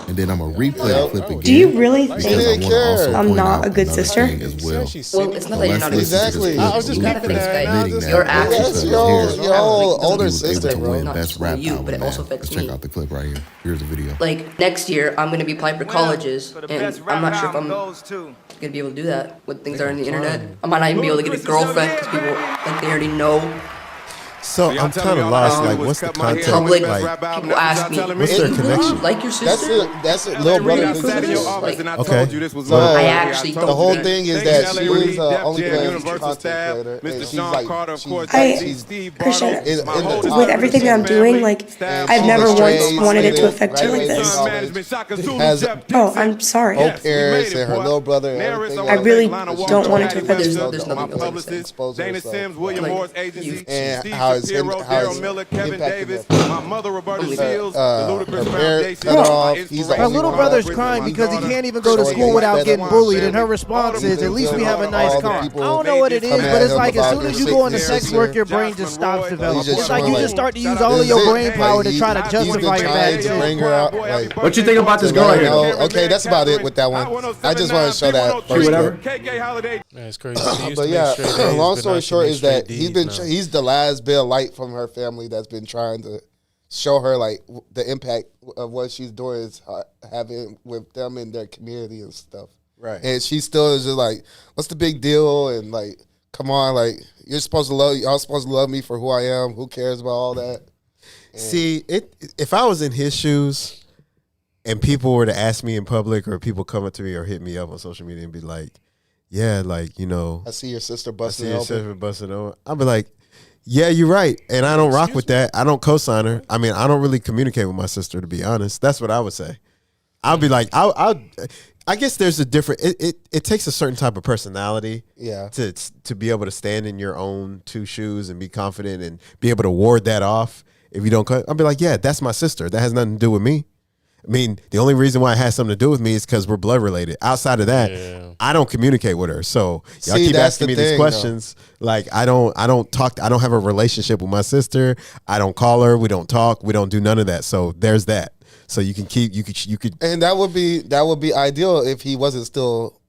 S7: and then I'm gonna replay the clip again.
S6: Do you really
S7: because
S6: think
S7: I wanna also
S6: I'm
S7: point
S6: not
S7: out
S6: a good
S7: another
S6: sister?
S7: thing as well.
S4: Well, it's not that you're not a good
S1: Exactly.
S7: Exactly.
S1: I
S3: was just peeping that.
S7: Admitting that
S4: Your
S7: because
S4: actions.
S7: of
S1: That's
S7: his
S1: your
S7: hair,
S1: older
S7: he was
S1: sister,
S7: able to
S1: bro.
S7: win
S4: Not
S7: Best
S4: just
S7: Rap
S4: for you,
S7: Album.
S4: but it
S7: Man.
S4: also affects
S7: Let's check
S4: me.
S7: out the clip right here. Here's the video.
S4: Like next year, I'm gonna be applying for colleges, and I'm not sure if I'm gonna be able to do that with things that are on the internet. I might not even be able to get a girlfriend because people like they already know.
S2: So I'm kind of lost. Like, what's the context?
S4: Public
S2: Like,
S4: people ask me,
S2: what's their connection?
S4: like your sister?
S1: That's it. Little brother.
S4: Like,
S2: Okay.
S4: I actually
S1: The
S4: don't.
S1: whole thing is that she was OnlyFans content creator, and she's like,
S6: Christian,
S1: in the top
S6: with everything that I'm doing, like,
S1: and
S6: I've
S1: she's
S6: never
S1: a
S6: once
S1: straight,
S6: wanted it to
S1: graduated-
S6: affect her like this.
S1: graduated college, Has
S6: Oh, I'm sorry.
S1: both parents and her little brother and everything.
S6: I really
S1: else.
S6: don't want it to affect
S4: There's,
S6: her.
S4: there's nothing else to say.
S1: Expose herself.
S4: Like,
S1: And how it's impacting her parents cut her off. He's the
S9: Her
S1: only
S9: little
S1: one.
S9: brother's crying because he can't even go to school without getting bullied, and her response is, "At least we have a nice car." I don't know what it is, but it's like as soon as you go into sex work, your brain just stops developing. It's like you just start to use all of your brain power to try to justify your bad
S1: to bring her out. Like,
S10: What you think about this girl right here?
S1: okay, that's about it with that one. I just want to show that first
S10: whatever.
S1: clip.
S3: Man, it's crazy. She used
S1: But
S3: to
S1: yeah,
S3: make straight A's,
S1: long
S3: but
S1: story
S3: now she
S1: short
S3: makes
S1: is that
S3: straight
S1: he's
S3: D's now.
S1: he's the last bit of light from her family that's been trying to show her like the impact of what she's doing is having with them in their community and stuff.
S2: Right.
S1: And she still is just like, what's the big deal? And like, come on, like y'all supposed to love me for who I am. Who cares about all that?
S2: See, if I was in his shoes and people were to ask me in public or people come up to me or hit me up on social media and be like, yeah, like, you know,
S1: I see your sister
S2: I
S1: busting
S2: see your
S1: open.
S2: sister busting open. I'll be like, yeah, you're right. And I don't rock with that. I don't co-sign her. I mean, I don't really communicate with my sister, to be honest. That's what I would say. I'll be like, I guess there's a different. It takes a certain type of personality, to be able to stand in your own two shoes and be confident and be able to ward that off. If you don't cut, I'll be like, yeah, that's my sister. That has nothing to do with me. I mean, the only reason why it has something to do with me is because we're blood related. Outside of that, I don't communicate with her. So y'all keep asking me these questions. Like I don't talk. I don't have a relationship with my sister. I don't call her. We don't talk. We don't do none of that. So there's that. So you could,
S1: and that would be ideal if he wasn't still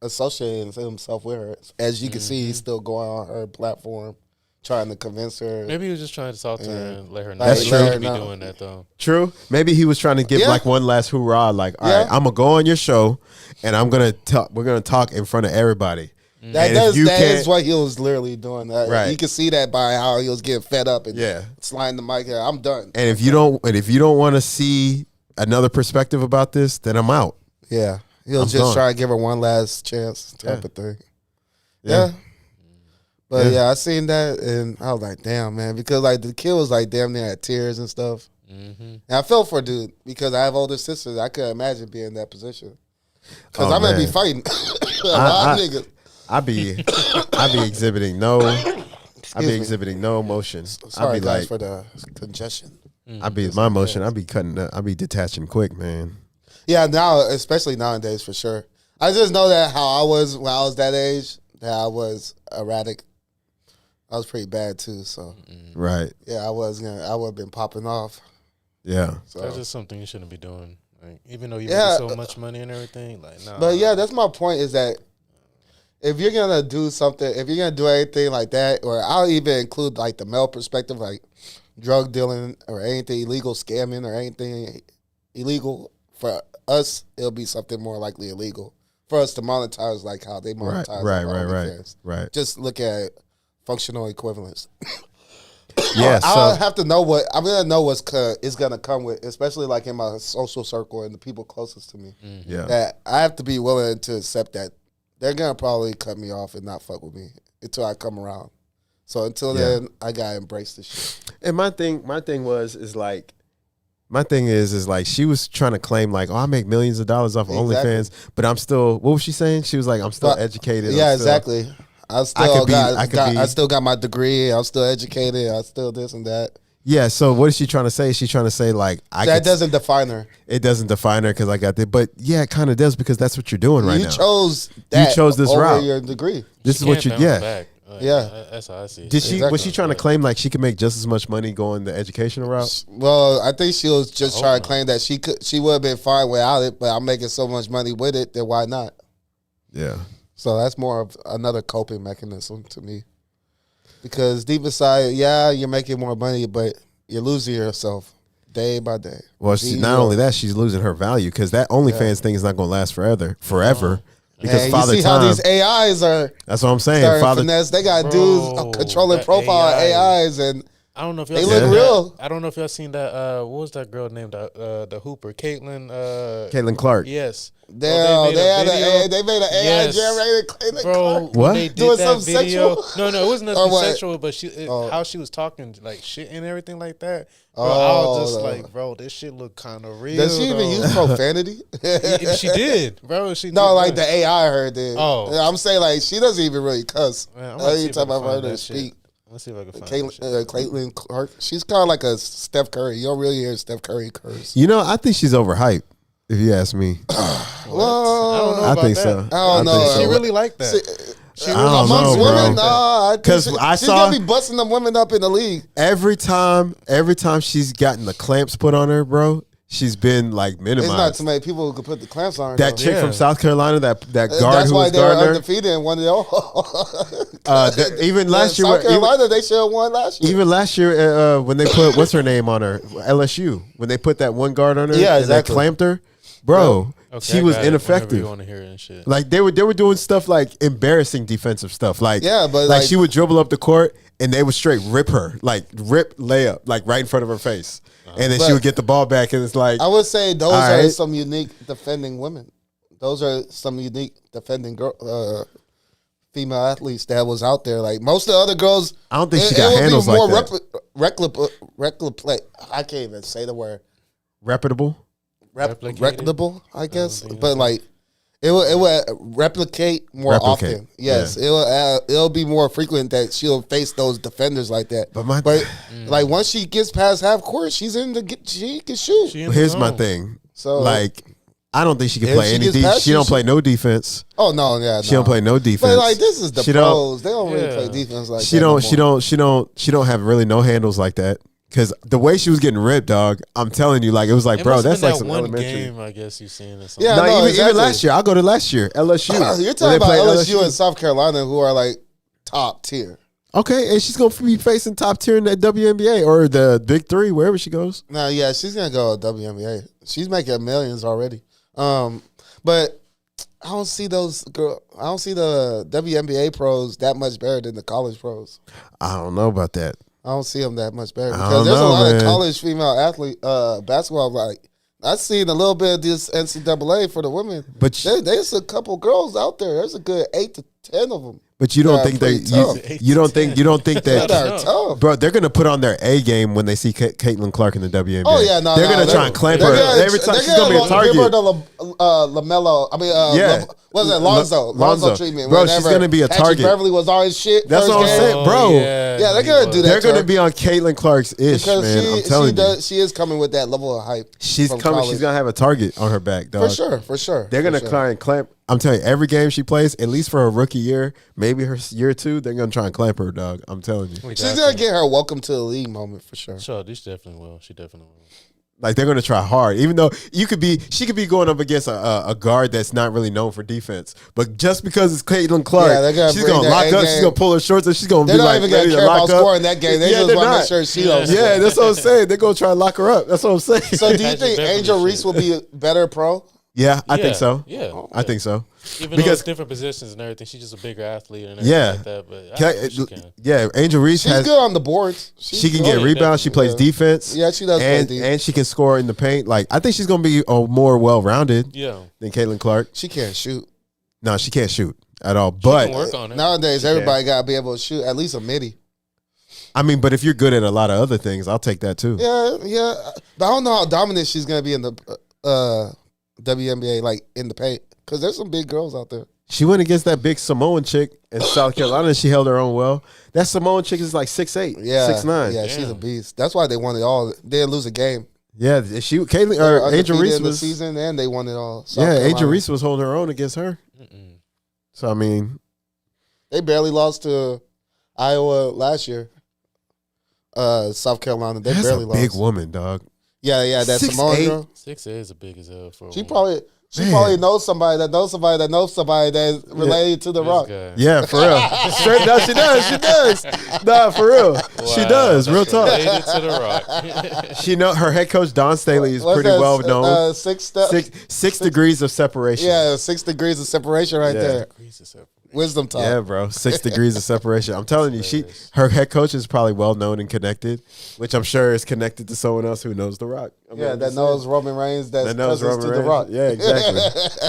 S1: associating himself with her. As you can see, he's still going on her platform, trying to convince her.
S3: Maybe he was just trying to talk to her and let her know.
S2: That's
S3: he
S2: true.
S3: shouldn't be doing that though.
S2: True. Maybe he was trying to give like one last hoorah. Like, all right, I'm gonna go on your show, and I'm gonna talk. We're gonna talk in front of everybody.
S1: That is what he was literally doing.
S2: Right.
S1: You can see that by how he was getting fed up and sliding the mic. I'm done.
S2: And if you don't want to see another perspective about this, then I'm out.
S1: Yeah, he'll just try to give her one last chance type of thing. Yeah. But I seen that and I was like, damn, man, because like the kid was like damn near at tears and stuff. And I felt for dude because I have older sisters. I couldn't imagine being in that position because I'm gonna be fighting a lot of niggas.
S2: I be exhibiting no emotion.
S1: Sorry, guys, for the congestion.
S2: I be my emotion. I be cutting. I be detaching quick, man.
S1: Yeah, now especially nowadays for sure. I just know that how I was when I was that age. That I was erratic. I was pretty bad too. So
S2: right.
S1: Yeah, I would have been popping off.
S2: Yeah.
S3: So that's just something you shouldn't be doing. Like, even though you make so much money and everything, like nah.
S1: But yeah, that's my point. Is that if you're gonna do something, if you're gonna do anything like that, or I'll even include like the male perspective, like drug dealing or anything illegal, scamming or anything illegal, for us, it'll be something more likely illegal. For us to monetize like how they monetize.
S2: Right.
S1: Just look at functional equivalence.
S2: Yeah,
S1: I'll have to know what I'm gonna know what's is gonna come with, especially like in my social circle and the people closest to me.
S2: Yeah,
S1: that I have to be willing to accept that they're gonna probably cut me off and not fuck with me until I come around. So until then, I gotta embrace this shit.
S2: And my thing is like she was trying to claim like, oh, I make millions of dollars off of OnlyFans, but I'm still. What was she saying? She was like, I'm still educated.
S1: Yeah, exactly. I still got my degree. I'm still educated. I still this and that.
S2: Yeah. So what is she trying to say? She's trying to say like
S1: that doesn't define her.
S2: It doesn't define her because I got that. But yeah, it kind of does because that's what you're doing right now.
S1: You chose this over route. Your degree.
S2: This is what you. Yeah.
S3: Back. Like,
S1: yeah,
S3: that's how I see it.
S2: Did she was she trying to claim like she could make just as much money going the educational route?
S1: Well, I think she was just trying to claim that she would have been fine without it, but I'm making so much money with it, then why not?
S2: Yeah.
S1: So that's more of another coping mechanism to me. Because deep inside, you're making more money, but you're losing yourself day by day.
S2: Well, not only that, she's losing her value because that OnlyFans thing is not going to last forever. Because Father
S1: you see
S2: Time,
S1: how these AIs are.
S2: That's what I'm saying.
S1: Father finesse. They got dudes controlling profile AIs, and
S3: I don't know if y'all
S1: they look real.
S3: I don't know if y'all seen that. What was that girl named the Hooper?
S2: Caitlin Clark.
S3: Yes.
S1: They made an AI generated Caitlin Clark.
S2: What?
S3: They did
S1: doing
S3: that
S1: something
S3: video.
S1: sexual?
S3: No, it wasn't nothing sexual, but how she was talking like shit and everything like that. Bro, I was just like, bro, this shit look kind of real.
S1: Does she even use profanity?
S3: She did, bro.
S1: The AI heard did.
S3: Oh,
S1: I'm saying like she doesn't even really cuss. Every time I've heard her speak.
S3: Let's see if I can find
S1: Caitlin Clark. She's kind of like a Steph Curry. You don't really hear Steph Curry curse.
S2: You know, I think she's overhyped. If you ask me,
S1: well,
S3: I don't know.
S2: I think
S3: that.
S2: so.
S1: I don't know.
S3: She really like that.
S1: She amongst women,
S2: because I
S1: she's
S2: saw
S1: gonna be busting them women up in the league
S2: every time she's gotten the clamps put on her, bro. She's been like minimized.
S1: It's not too many people who could put the clamps on her.
S2: That chick from South Carolina, that guard
S1: that's
S2: who
S1: why
S2: was
S1: they were
S2: guarding her.
S1: undefeated and won it all.
S2: Even last year,
S1: South Carolina, they should have won last year.
S2: Even last year, when they put what's her name on her, LSU, when they put that one guard on her,
S1: and
S2: they clamped her, bro.
S3: Okay,
S2: she was ineffective.
S3: You want to hear it and shit.
S2: Like they were doing stuff like embarrassing defensive stuff. Like
S1: but
S2: like she would dribble up the court and they would straight rip her, like rip layup, like right in front of her face, and then she would get the ball back and it's like
S1: I would say those are some unique defending women. Those are some unique defending female athletes that was out there. Like most of the other girls,
S2: I don't think she got handles like that.
S1: I can't even say the word.
S2: Reputable.
S1: replicable, I guess. But like, it will replicate more often. Yes, it'll be more frequent that she'll face those defenders like that. But like once she gets past half court, she can shoot.
S2: Here's my thing.
S1: So
S2: like, I don't think she can play any defense. She don't play no defense.
S1: Oh no, yeah,
S2: she don't play no defense.
S1: But like this is the pros. They don't really play defense like that.
S2: She don't have really no handles like that. Because the way she was getting ripped, dog, I'm telling you, like it was like, bro, that's like some elementary
S3: game. I guess you've seen this.
S1: Yeah, no,
S2: even last year. I'll go to last year. LSU.
S1: You're talking about LSU and South Carolina, who are like top tier.
S2: Okay, and she's gonna be facing top tier in the WNBA or the Big Three, wherever she goes.
S1: No, yeah, she's gonna go WNBA. She's making millions already. But I don't see those girl. I don't see the WNBA pros that much better than the college pros.
S2: I don't know about that.
S1: I don't see them that much better because there's a lot of college female athlete basketball. Like I've seen a little bit of this NCAA for the women, but there's a couple girls out there. There's a good 8 to 10 of them.
S2: But you don't think you don't think that, bro? They're gonna put on their A game when they see Caitlin Clark in the WNBA.
S1: Oh yeah, no,
S2: they're gonna try and clamp her every time. She's gonna be a target.
S1: Give her the Lamelo. I mean, what's that? Lonzo treatment.
S2: Bro, she's gonna be a target.
S1: Beverly was always shit.
S2: That's what I'm saying, bro.
S1: Yeah, they're gonna do that.
S2: They're gonna be on Caitlin Clark's ish, man. I'm telling you,
S1: she is coming with that level of hype.
S2: She's coming. She's gonna have a target on her back, dog.
S1: For sure.
S2: They're gonna try and clamp. I'm telling you, every game she plays, at least for her rookie year, maybe her year 2, they're gonna try and clamp her, dog. I'm telling you,
S1: she's gonna get her welcome to the league moment for sure.
S3: Sure, she definitely will.
S2: Like they're gonna try hard, even though she could be going up against a guard that's not really known for defense. But just because it's Caitlin Clark, she's gonna lock up. She's gonna pull her shorts, and she's gonna be like,
S1: ready to lock up. Scoring that game. They just want to make sure she don't.
S2: Yeah, that's what I'm saying. They're gonna try and lock her up. That's what I'm saying.
S1: So do you think Angel Reese will be a better pro?
S2: Yeah, I think so.
S3: Yeah,
S2: I think so.
S3: Even though it's different positions and everything, she's just a bigger athlete and everything like that. But I think she can.
S2: Yeah, Angel Reese
S1: she's good on the boards.
S2: She can get rebounds. She plays defense.
S1: Yeah, she does play defense.
S2: And she can score in the paint. Like I think she's gonna be more well-rounded than Caitlin Clark.
S1: She can't shoot.
S2: No, she can't shoot at all. But
S3: work on it.
S1: Nowadays, everybody gotta be able to shoot at least a midi.
S2: I mean, but if you're good at a lot of other things, I'll take that too.
S1: Yeah. But I don't know how dominant she's gonna be in the WNBA, like in the paint, because there's some big girls out there.
S2: She went against that big Samoan chick in South Carolina, and she held her own well. That Samoan chick is like 6'8", 6'9".
S1: Yeah, she's a beast. That's why they won it all. They didn't lose a game.
S2: Yeah, Caitlin or Angel Reese was
S1: the season, and they won it all.
S2: Angel Reese was holding her own against her. So I mean,
S1: they barely lost to Iowa last year. South Carolina, they barely lost.
S2: Big woman, dog.
S1: Yeah, that Samoan girl.
S3: 6'8" is a big as hell for.
S1: She probably knows somebody that knows somebody that knows somebody that's related to The Rock.
S3: Guy.
S2: Yeah, for real. Straight no, she does. Nah, for real. Wow, she does. Real talk.
S3: Related to The Rock.
S2: She know her head coach Don Staley is pretty well known. 6 degrees of separation.
S1: Yeah, 6 degrees of separation there. Wisdom talk.
S2: Yeah, bro. 6 degrees of separation. I'm telling you, her head coach is probably well known and connected, which I'm sure is connected to someone else who knows The Rock.
S1: That knows Roman Reigns. That knows Roman Reigns. The Rock.
S2: Yeah, exactly.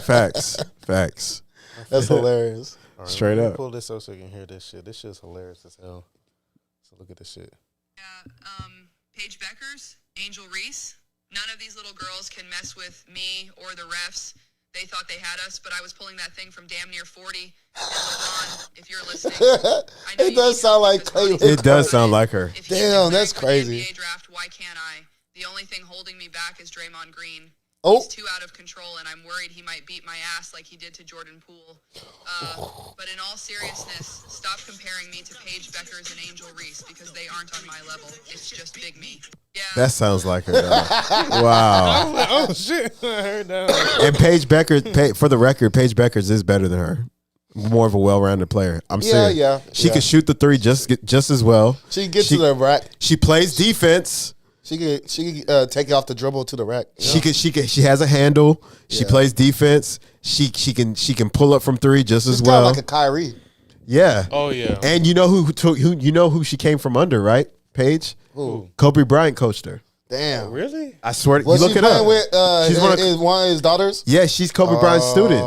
S2: Facts.
S1: That's hilarious.
S3: Right,
S2: straight up.
S3: Pull this up so you can hear this shit. This shit's hilarious as hell. So look at this shit.
S10: Paige Beckers, Angel Reese. None of these little girls can mess with me or the refs. They thought they had us, but I was pulling that thing from damn near 40. And LeBron, if you're listening, I know
S1: it does sound like Caitlin.
S2: It does sound like her.
S1: Damn, that's crazy.
S10: NBA draft, why can't I? The only thing holding me back is Draymond Green.
S1: Oh.
S10: He's too out of control, and I'm worried he might beat my ass like he did to Jordan Poole. But in all seriousness, stop comparing me to Paige Beckers and Angel Reese because they aren't on my level. It's just big me. Yeah.
S2: That sounds like her. Wow.
S3: Oh shit! I heard that.
S2: And Paige Beckers, for the record, Paige Beckers is better than her. More of a well-rounded player. I'm serious.
S1: Yeah.
S2: She can shoot the three just as well.
S1: She gets to the rack.
S2: She plays defense.
S1: She can take it off the dribble to the rack.
S2: Yeah. She has a handle. She plays defense. She can pull up from three just as well.
S1: Kind of like a Kyrie.
S2: Yeah.
S3: Oh yeah.
S2: And you know who she came from under, right? Paige.
S1: Who?
S2: Kobe Bryant coached her.
S1: Damn.
S3: Oh, really?
S2: I swear.
S1: Was
S2: you look
S1: she
S2: it up.
S1: With,
S2: she's
S1: one of his daughters.
S2: Yeah, she's Kobe Bryant's student.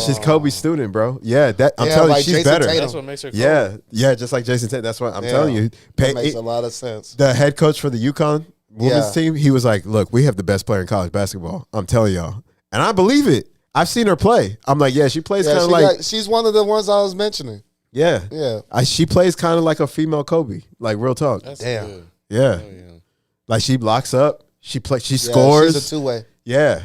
S2: She's Kobe's student, bro. Yeah, I'm telling you, she's
S1: Jason
S2: better.
S1: Tatum.
S3: That's what makes her cool.
S2: Yeah, just like Jason Tatum. That's what I'm telling you.
S1: That makes a lot of sense.
S2: The head coach for the UConn, women's team, he was like, look, we have the best player in college basketball. I'm telling y'all. And I believe it. I've seen her play. I'm like, yeah, she plays kind of like.
S1: She's one of the ones I was mentioning.
S2: Yeah.
S1: Yeah.
S2: She plays kind of like a female Kobe. Like, real talk.
S3: That's
S1: Damn.
S3: good.
S2: Yeah. Like, she blocks up. She scores.
S1: She's a two-way.
S2: Yeah.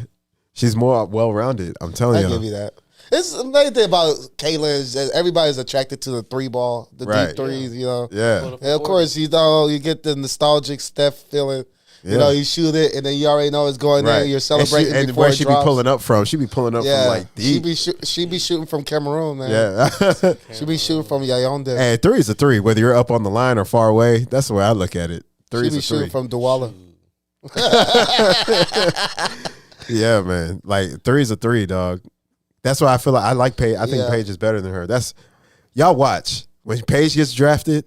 S2: She's more well-rounded. I'm telling you.
S1: I give you that. It's the main thing about Caitlin is that everybody's attracted to the three ball, the deep threes, you know.
S2: Yeah.
S1: And of course, you know, you get the nostalgic Steph feeling. You know, you shoot it, and then you already know it's going there. You're celebrating
S2: and
S1: before
S2: where
S1: it
S2: she
S1: drops.
S2: be pulling up from? She be pulling up from like deep.
S1: She be shooting from Cameroon, man.
S2: Yeah.
S1: She be shooting from Yaoundé.
S2: And three is a three, whether you're up on the line or far away. That's the way I look at it. Three is a
S1: shooting
S2: three.
S1: from Douala.
S2: Yeah, man. Like, three is a three, dog. That's why I feel like I like Paige. I think Paige is better than her. Y'all watch. When Paige gets drafted,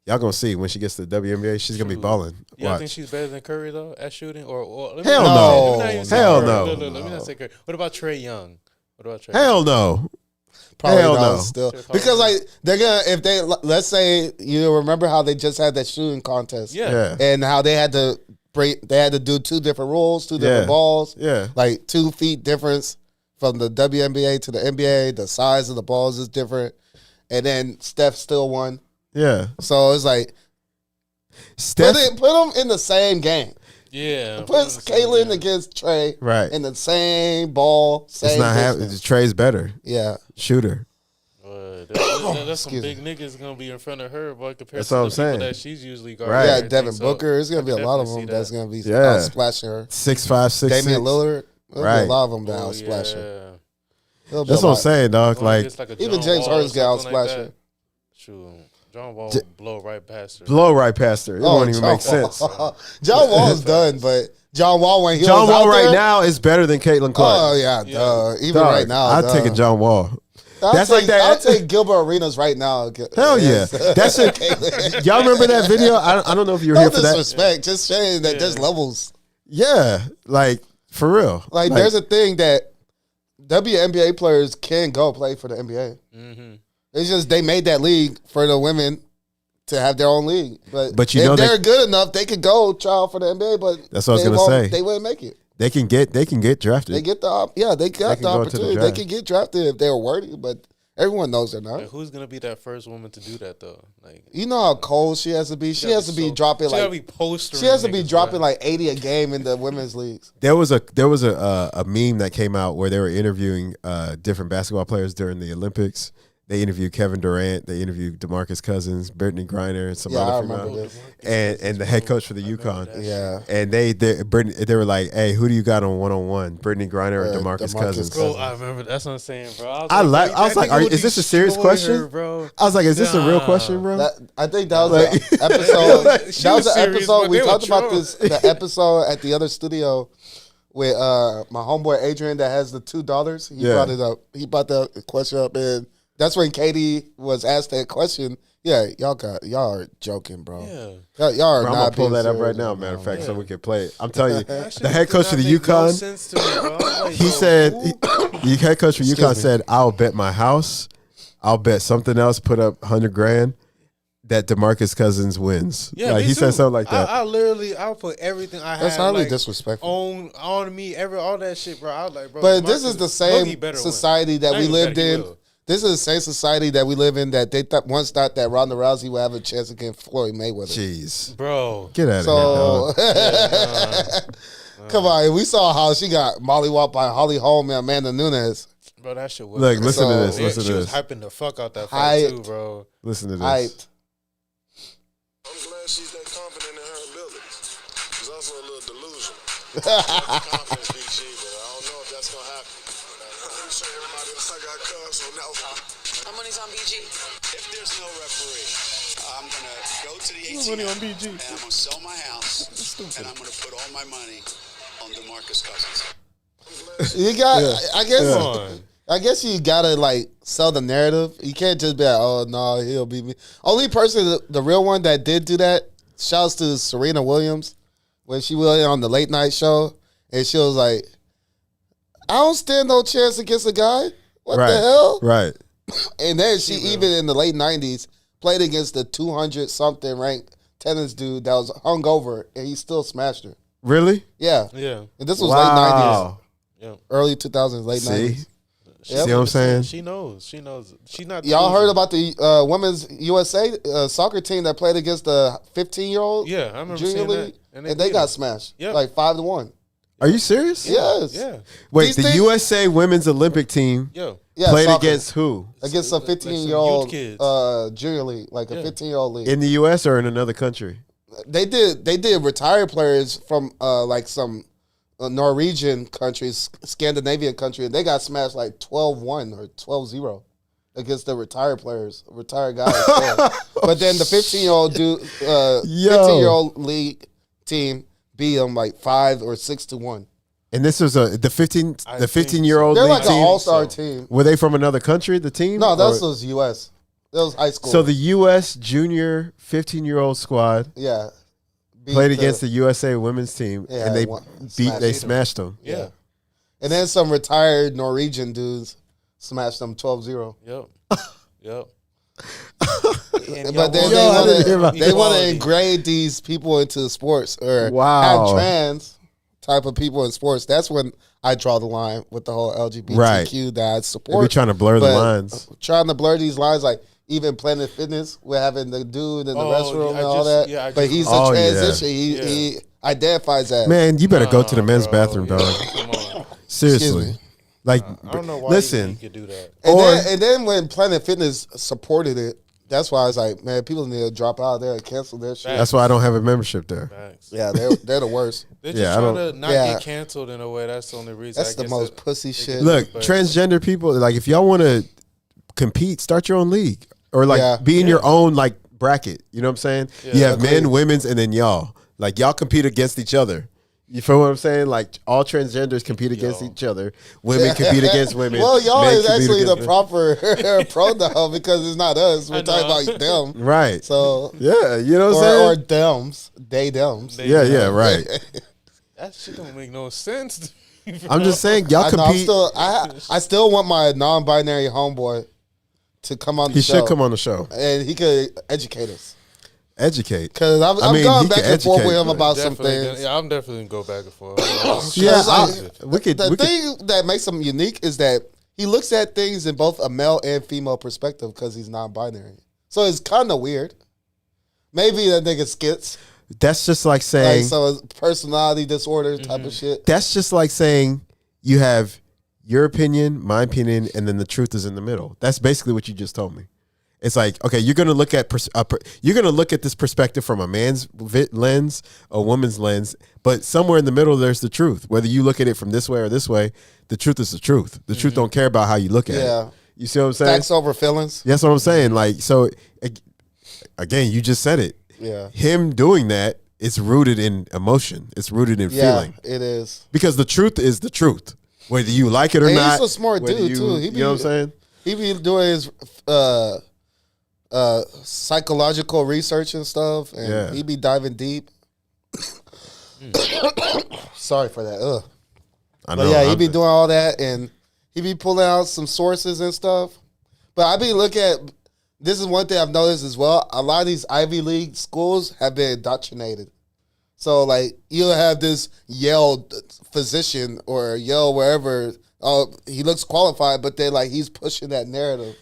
S2: y'all gonna see when she gets to the WNBA, she's gonna be balling.
S3: Yeah, I think she's better than Curry though at shooting.
S2: Hell no. Hell no.
S3: Let me not say Curry. What about Trae Young?
S2: Hell no.
S1: Probably
S2: Hell
S1: not
S2: no.
S1: still. Because like they're gonna if they let's say you remember how they just had that shooting contest.
S2: Yeah.
S1: And how they had to do two different rules, two different balls.
S2: Yeah.
S1: Like 2 feet difference from the WNBA to the NBA. The size of the balls is different. And then Steph still won.
S2: Yeah.
S1: So it's like
S2: Steph
S1: put them in the same game.
S3: Yeah.
S1: Put Caitlin against Trey.
S2: Right.
S1: In the same ball, same
S2: it's not happening. Trey's better.
S1: Yeah.
S2: Shooter.
S3: There's some big niggas gonna be in front of her, boy, compared
S2: That's
S3: to
S2: what
S3: the
S2: I'm
S3: people
S2: saying.
S3: that she's usually guarding.
S2: Right.
S1: Yeah, Devin Booker. There's gonna be a lot of them that's gonna be splashing her.
S2: 6'5", 6'6".
S1: Damian Lillard. There'll be
S2: Right.
S1: a lot of them down splashing.
S2: That's what I'm saying, dog. Like
S1: even James Harden's get out splashing.
S3: Shoot, John Wall blow right past her.
S2: Blow right past her. It won't even make sense.
S1: John Wall's done, but John Wall when he
S2: John
S1: was
S2: Wall
S1: out
S2: right
S1: there,
S2: now is better than Caitlin Clark.
S1: Oh yeah, duh. Even
S2: Dog,
S1: right now,
S2: I'd take a John Wall.
S1: That's like that. I'll take Gilbert Arenas right now.
S2: Hell yeah, that's it. Y'all remember that video? I don't know if you were here for that.
S1: Disrespect, just saying that there's levels.
S2: Yeah, like for real.
S1: Like there's a thing that WNBA players can go play for the NBA.
S3: Mm-hmm.
S1: It's just they made that league for the women to have their own league. But
S2: you
S1: if
S2: know
S1: they're good enough, they could go try out for the NBA. But
S2: that's what I was gonna say.
S1: They wouldn't make it.
S2: They can get drafted.
S1: They get they got the opportunity. They
S2: draft.
S1: can get drafted if they're worthy, but everyone knows they're not.
S3: Like, who's gonna be that first woman to do that though? Like,
S1: you know how cold she has to be. She has to be dropping like
S3: she
S1: has to be dropping like 80 a game in the women's leagues.
S2: There was a meme that came out where they were interviewing different basketball players during the Olympics. They interviewed Kevin Durant. They interviewed DeMarcus Cousins, Brittany Griner, and some other female, and the head coach for the UConn.
S1: Yeah,
S2: and they were like, "Hey, who do you got on 1-on-1? Brittany Griner or DeMarcus Cousins?"
S3: Bro, I remember. That's what I'm saying, bro.
S2: I was like, "Is this a serious question?"
S3: Bro.
S2: I was like, "Is this a real question, bro?"
S1: I think that was the episode. That was the episode we talked about this. The episode at the other studio with my homeboy Adrian that has the two daughters. He brought it up. He brought the question up, and that's when Katie was asked that question. Yeah, y'all are joking, bro.
S3: Yeah.
S1: Y'all are
S2: bro, I'm
S1: not
S2: gonna pull that up
S1: serious
S2: right now. Matter of fact, so we can play it. I'm telling you, the head coach for the UConn. He said, the head coach for UConn said, "I'll bet my house, I'll bet something else, put up $100,000 that DeMarcus Cousins wins."
S3: Yeah,
S2: like he said something like that.
S3: I'll put everything I have.
S1: That's highly disrespectful.
S3: On me, all that shit, bro. I was like, bro.
S1: But this is the same society that we lived in. This is the same society that we live in that they once thought that Ronda Rousey would have a chance against Floyd Mayweather.
S2: Jeez,
S3: bro,
S2: get out of
S1: here! Come on, we saw how she got mollywopped by Holly Holm and Amanda Nunes.
S3: Bro, that shit was.
S2: Look, listen to this. Listen to
S3: she
S2: this.
S3: was hyping the fuck out that fight too, bro.
S2: Listen to this.
S1: Hyped.
S11: I'm glad she's that confident in her abilities. She's also a little delusional. Confidence BG, but I don't know if that's gonna happen. I'm pretty sure everybody else I got cubs on that one.
S12: My money's on BG.
S11: If there's no referee, I'm gonna go to the ATM and I'm gonna sell my house and I'm gonna put all my money on DeMarcus Cousins.
S1: You got, I guess you gotta like sell the narrative. You can't just be like, oh no, he'll beat me. Only person, the real one that did do that, shouts to Serena Williams when she was on the late night show and she was like, I don't stand no chance against a guy. What the hell?
S2: Right.
S1: And then she even in the late 90s played against the 200 something ranked tennis dude that was hungover, and he still smashed her.
S2: Really?
S1: Yeah.
S3: Yeah.
S1: And this was late 90s.
S3: Yeah.
S1: Early 2000s, late
S2: See?
S1: 90s.
S2: See what I'm saying?
S3: She knows. She's not.
S1: Y'all heard about the women's USA soccer team that played against the 15-year-old?
S3: Yeah, I remember
S1: Junior
S3: seeing
S1: league,
S3: that.
S1: and they got smashed.
S3: Yep.
S1: Like 5-1.
S2: Are you serious?
S1: Yes.
S3: Yeah.
S2: Wait,
S1: These
S2: the
S1: things-
S2: USA women's Olympic team
S3: Yeah,
S2: played
S1: soccer.
S2: against who?
S1: Against a
S3: Like some
S1: 15-year-old
S3: youth
S1: junior league, like a 15-year-old league.
S2: In the US or in another country?
S1: They did retired players from like some Norwegian countries, Scandinavian country, and they got smashed like 12-1 or 12-0 against the retired players, retired guys. But then the 15-year-old dude, 15-year-old league team beat them like 5 or 6-1.
S2: And this was the 15-year-old
S1: They're
S2: league
S1: like an
S2: team?
S1: all-star team.
S2: Were they from another country, the team?
S1: No, that
S2: Or-
S1: was U.S. That was high school.
S2: So the U.S. junior 15-year-old squad
S1: yeah beat
S2: played against the USA women's team,
S1: Yeah,
S2: and they
S1: smashed
S2: they
S1: them.
S2: smashed them.
S3: Yeah.
S1: And then some retired Norwegian dudes smashed them 12-0.
S3: Yep. Yep.
S1: But then
S2: I didn't hear about
S1: they want to engrade these people into sports or
S2: Wow.
S1: have trans type of people in sports. That's when I draw the line with the whole LGBTQ
S2: Right.
S1: that I
S2: They
S1: support.
S2: be trying to blur the
S1: But
S2: lines.
S1: Trying to blur these lines, like even Planet Fitness, we're having the dude in the restroom and all that. But he's a
S2: Oh, yeah.
S1: transition. He identifies as.
S2: Man, you better go to the men's
S3: bro.
S2: bathroom, dog.
S3: Come on.
S2: Seriously.
S1: me.
S2: Like,
S3: I don't know why
S2: listen.
S3: you could do that.
S1: And then when Planet Fitness supported it, that's why I was like, man, people need to drop out there and cancel their shit.
S2: That's why I don't have a membership there.
S3: Facts.
S1: Yeah, they're the worst.
S3: They're just
S2: Yeah, I
S3: trying
S2: don't-
S3: to not
S1: Yeah.
S3: get canceled in a way. That's the only reason.
S1: That's
S3: I
S1: the
S3: guess
S1: most
S3: that-
S1: pussy shit.
S2: Look,
S3: But-
S2: transgender people, like, if y'all want to compete, start your own league. Or, like,
S1: Yeah.
S2: be in your own, like, bracket. You know what I'm saying? You have
S1: Agreed.
S2: men, women's, and then y'all. Like, y'all compete against each other. You feel what I'm saying? Like, all transgenders compete against each other. Women compete against women.
S1: Well, y'all
S2: men
S1: is
S2: compete
S1: actually the
S2: against-
S1: proper pronoun because it's not us. We're
S3: I
S1: talking
S3: know.
S1: about them.
S2: Right.
S1: So
S2: Yeah, you know what I'm
S1: or
S2: saying?
S1: thems, they thems.
S2: Yeah, right.
S3: That shit don't make no sense.
S2: I'm just saying, y'all
S1: I know,
S2: compete.
S1: I still want my non-binary homeboy to come on the
S2: He
S1: show.
S2: should come on the show.
S1: and he could educate us.
S2: Educate.
S1: Because I'm
S2: I mean,
S1: going
S2: he
S1: back
S2: can
S1: and forth with
S2: educate,
S1: him
S2: but
S1: about some
S3: Definitely
S1: things.
S3: gonna- yeah, I'm definitely gonna go back and forth.
S2: Yeah,
S1: Like,
S2: we could.
S1: The
S2: we could
S1: thing that makes him unique is that he looks at things in both a male and female perspective because he's non-binary. So it's kind of weird. Maybe that nigga skits.
S2: that's just like
S1: Like
S2: saying.
S1: some personality disorder type of shit.
S2: That's just like saying you have your opinion, my opinion, and then the truth is in the middle. That's basically what you just told me. It's like, okay, you're gonna look at you're gonna look at this perspective from a man's lens, a woman's lens, but somewhere in the middle there's the truth. Whether you look at it from this way or this way, the truth is the truth. The truth don't care about how you look at
S1: Yeah.
S2: it. You see what I'm saying?
S1: Facts over feelings.
S2: That's what I'm saying. Like, so again, you just said it.
S1: Yeah.
S2: Him doing that, it's rooted in emotion. It's rooted in
S1: Yeah,
S2: feeling.
S1: it is.
S2: Because the truth is the truth, whether you like it or
S1: And
S2: not.
S1: he's a smart
S2: whether
S1: dude,
S2: you,
S1: too.
S2: You know what I'm saying?
S1: He be doing his psychological research and stuff, and
S2: Yeah.
S1: he be diving deep. Sorry for that. Ugh.
S2: I
S1: But
S2: know.
S1: yeah, he be doing all that, and he be pulling out some sources and stuff. But I be looking at, this is one thing I've noticed as well. A lot of these Ivy League schools have been indoctrinated. So like you'll have this Yale physician or Yale wherever. Oh, he looks qualified, but then like he's pushing that narrative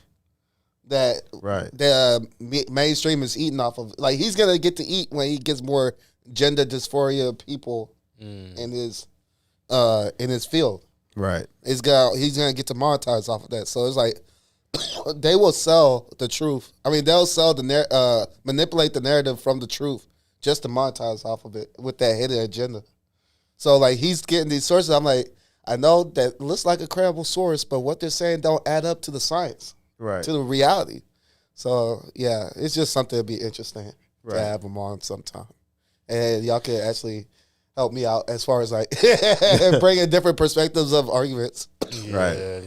S1: that
S2: Right.
S1: the mainstream is eating off of. Like he's gonna get to eat when he gets more gender dysphoria people in his field.
S2: Right.
S1: He's gonna get to monetize off of that. So it's like they will sell the truth. I mean, they'll sell manipulate the narrative from the truth just to monetize off of it with that hidden agenda. So like he's getting these sources. I'm like, I know that looks like a credible source, but what they're saying don't add up to the science,
S2: Right.
S1: to the reality. So yeah, it's just something to be interesting
S2: Right.
S1: to have them on sometime, and y'all can actually help me out as far as like bringing different perspectives of arguments.
S2: Right.
S3: Yeah.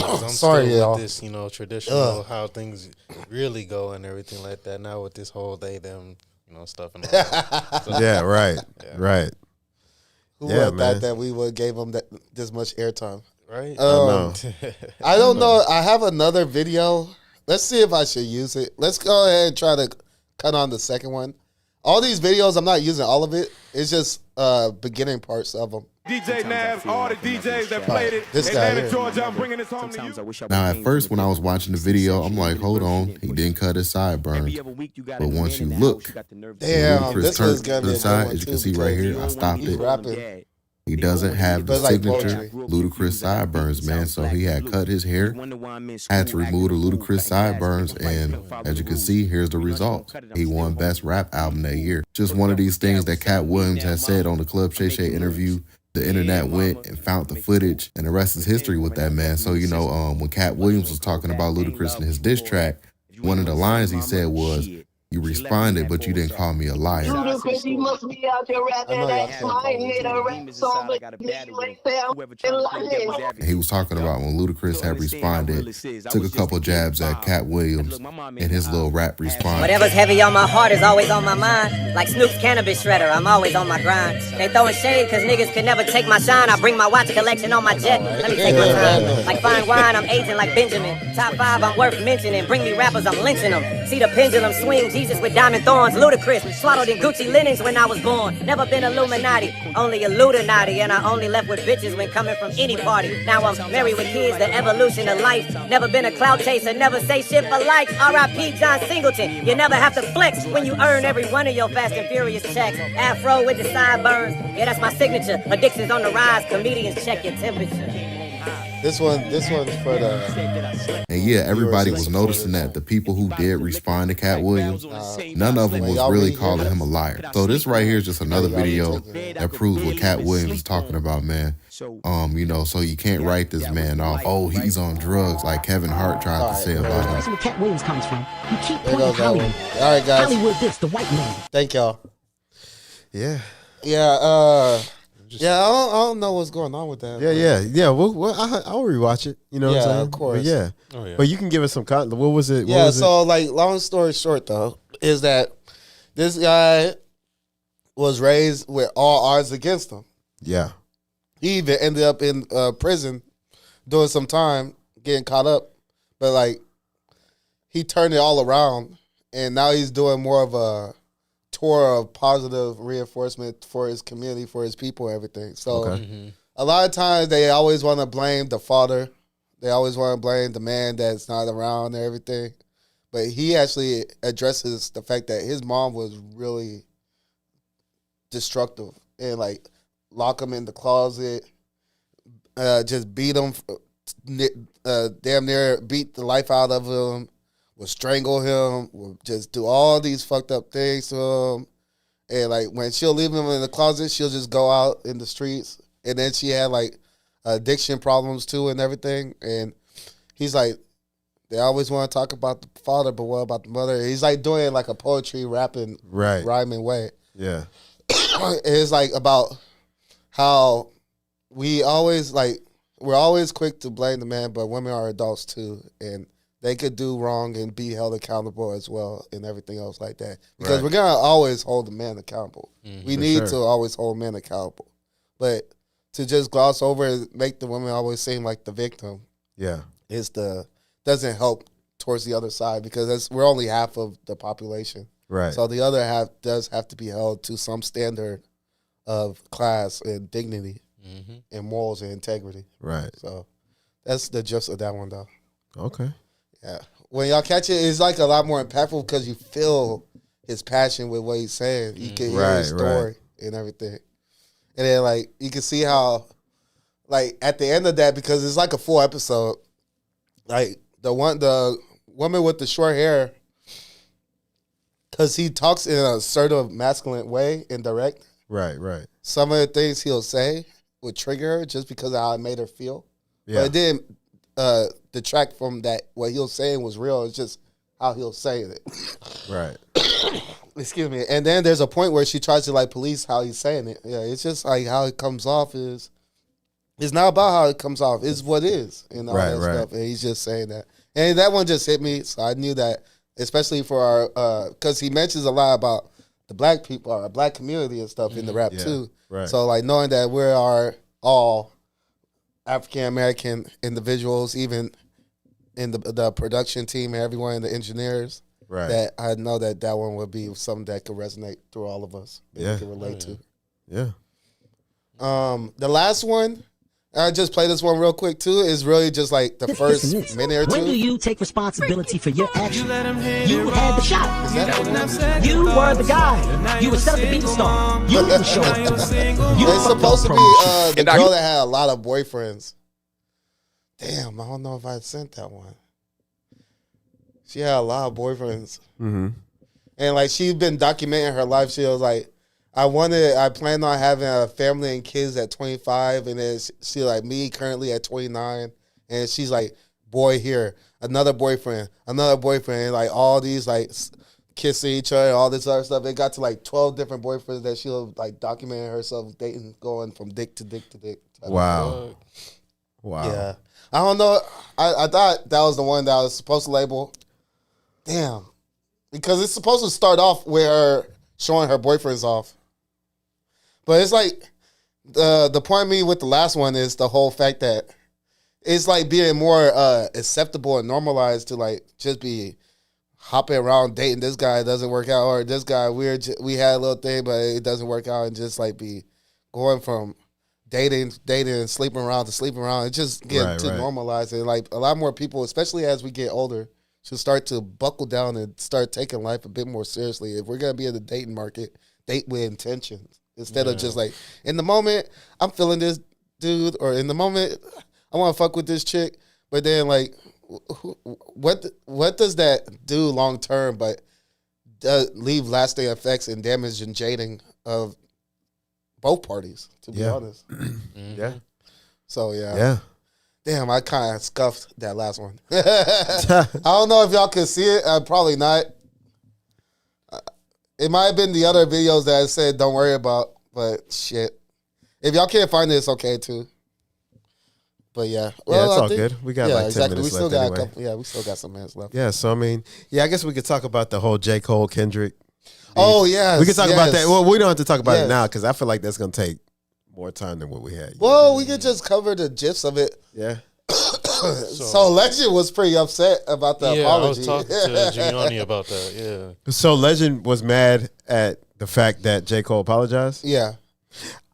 S3: I'm
S1: Sorry,
S3: still
S1: y'all.
S3: with this, traditional how things really go and everything like that. Now with this whole they them, stuff and all that. So,
S2: Yeah. Right.
S3: Yeah.
S2: Right.
S1: Who
S2: Yeah,
S1: would have
S2: man.
S1: thought that we would gave them this much airtime?
S3: right?
S2: know.
S1: I don't know. I have another video. Let's see if I should use it. Let's go ahead and try to cut on the second one. All these videos, I'm not using all of it. It's just beginning parts of them.
S12: DJ Navs, all the DJs that played it.
S1: This guy
S12: Atlanta,
S1: here.
S12: Georgia, I'm bringing this home to you.
S7: Now, at first, when I was watching the video, I'm like, hold on, he didn't cut his sideburns. But once you look,
S1: Damn,
S7: Ludacris
S1: this
S7: turned
S1: was gonna
S7: to
S1: be
S7: the
S1: a
S7: side,
S1: good
S7: as you can
S1: one,
S7: see
S1: too,
S7: right
S1: because
S7: here, I stopped
S1: he's
S7: it.
S1: rapping.
S7: He doesn't have the
S1: But like
S7: signature
S1: poetry.
S7: Ludacris sideburns, man. So he had cut his hair, had to remove the Ludacris sideburns, and as you can see, here's the result. He won Best Rap Album that year. Just one of these things that Cat Williams has said on the Club Shay Shay interview. The internet went and found the footage, and the rest is history with that, man. So, you know, when Cat Williams was talking about Ludacris in his diss track, one of the lines he said was, "You responded, but you didn't call me a liar."
S8: Ludacris, he must be out there rapping that I made a rap song, but you ain't there.
S7: And he was talking about when Ludacris had responded, took a couple jabs at Cat Williams in his little rap response.
S13: Whatever's heavy on my heart is always on my mind. Like Snoop's cannabis shredder, I'm always on my grind. They throwing shade cause niggas can never take my shine. I bring my watch collection on my jet. Let me take my time. Like fine wine, I'm aging like Benjamin. Top 5, I'm worth mentioning. Bring me rappers, I'm lynching them. See the pendulum swing, Jesus with diamond thorns. Ludacris, swaddled in Gucci linens when I was born. Never been Illuminati, only Illuminati. And I only left with bitches when coming from any party. Now I'm married with kids, the evolution of life. Never been a clout chaser, never say shit for likes. R.I.P. John Singleton. You never have to flex when you earn every one of your Fast and Furious checks. Afro with the sideburns, yeah, that's my signature. Addiction's on the rise, comedians check your temperature.
S1: This one's for the.
S7: And yeah, everybody was noticing that the people who did respond to Cat Williams, none of them was really calling him a liar. So this right here is just another video that proves what Cat Williams is talking about, man. You know, so you can't write this man off. Oh, he's on drugs, like Kevin Hart tried to say about him.
S14: That's where Cat Williams comes from. You keep
S1: There
S14: pointing
S1: goes that one.
S14: Hollywood.
S1: All right, guys.
S14: Hollywood this, the white man.
S1: Thank y'all.
S2: Yeah.
S1: Yeah. Yeah, I don't know what's going on with that.
S2: Yeah. I'll rewatch it. You know what I'm saying?
S1: Of course.
S2: But yeah.
S3: Oh, yeah.
S2: But you can give us some content. What was it?
S1: Yeah, so like long story short though, is that this guy was raised with all odds against him.
S2: Yeah.
S1: He even ended up in prison doing some time, getting caught up. But like he turned it all around and now he's doing more of a tour of positive reinforcement for his community, for his people, everything. So a lot of times they always want to blame the father. They always want to blame the man that's not around and everything. But he actually addresses the fact that his mom was really destructive and like lock him in the closet, just beat him, damn near beat the life out of him, would strangle him, would just do all these fucked up things to him. And like when she'll leave him in the closet, she'll just go out in the streets. And then she had like addiction problems too and everything. And he's like, they always want to talk about the father, but what about the mother? He's like doing like a poetry, rapping, rhyming way.
S2: Yeah.
S1: It's like about how we're always quick to blame the man, but women are adults too. And they could do wrong and be held accountable as well and everything else like that. Because we're going to always hold the man accountable. We need to always hold men accountable. But to just gloss over and make the women always seem like the victim doesn't help towards the other side because we're only half of the population.
S2: Right.
S1: So the other half does have to be held to some standard of class and dignity and morals and integrity.
S2: Right.
S1: So that's the gist of that one, though.
S2: Okay.
S1: Yeah. When y'all catch it, it's like a lot more impactful because you feel his passion with what he's saying. You can hear his story and everything. And then, like, you can see how, like, at the end of that, because it's like a full episode, like, the woman with the short hair, because he talks in an assertive, masculine way, indirect.
S2: Right.
S1: Some of the things he'll say would trigger her just because of how it made her feel.
S2: Yeah.
S1: But it didn't detract from that. What he was saying was real. It's just how he was saying it.
S2: Right.
S1: Excuse me. And then there's a point where she tries to like police how he's saying it. Yeah, it's just like how it comes off is. It's not about how it comes off. It's what is and all that stuff. And he's just saying that. And that one just hit me. So I knew that, especially for our, because he mentions a lot about the black people, our black community and stuff in the rap too.
S2: Right.
S1: So like knowing that we are all African American individuals, even in the production team and everyone, the engineers.
S2: Right.
S1: That I know that one would be something that could resonate through all of us. That we can relate to.
S2: Yeah.
S1: The last one, I just play this one real quick too. Is really just like the first minute or two.
S14: When do you take responsibility for your actions? You had the shot. You were the guy. You were set up to be the star. You didn't show up.
S1: It's supposed to be the girl that had a lot of boyfriends. Damn, I don't know if I sent that one. She had a lot of boyfriends.
S2: Mm-hmm.
S1: And like she's been documenting her life. She was like, I planned on having a family and kids at 25, and then she like me currently at 29, and she's like, boy here, another boyfriend, and like all these like kissing each other, all this other stuff. It got to like 12 different boyfriends that she was like documenting herself dating, going from dick to dick to dick.
S2: Wow. Wow.
S1: Yeah. I don't know. I thought that was the one that I was supposed to label. Damn. Because it's supposed to start off with her showing her boyfriends off. But it's like, the point of me with the last one is the whole fact that it's like being more acceptable and normalized to like just be hopping around dating this guy, it doesn't work out, or this guy, we had a little thing, but it doesn't work out, and just like be going from dating and sleeping around to sleeping around. It just getting too normalized. And like a lot more people, especially as we get older, should start to buckle down and start taking life a bit more seriously. If we're going to be in the dating market, date with intentions instead of just like, in the moment, I'm feeling this dude, or in the moment, I want to fuck with this chick. But then like, what does that do long term but leave lasting effects and damage and jading of both parties, to be honest.
S2: Yeah.
S1: So, yeah.
S2: Yeah.
S1: Damn, I kind of scuffed that last one. I don't know if y'all can see it. Probably not. It might have been the other videos that I said don't worry about, but shit. If y'all can't find it, it's okay, too. But, yeah.
S2: Well, it's all good. We got like 10 minutes left anyway.
S1: We still got some minutes left.
S2: Yeah, so, I mean, I guess we could talk about the whole J. Cole, Kendrick.
S1: Oh, yeah.
S2: We can talk about that. Well, we don't have to talk about it now because I feel like that's going to take more time than what we had.
S1: Well, we could just cover the gist of it.
S2: Yeah.
S1: So Legend was pretty upset about the apology.
S3: I was talking to Gianni about that, yeah.
S2: So Legend was mad at the fact that J. Cole apologized?
S1: Yeah.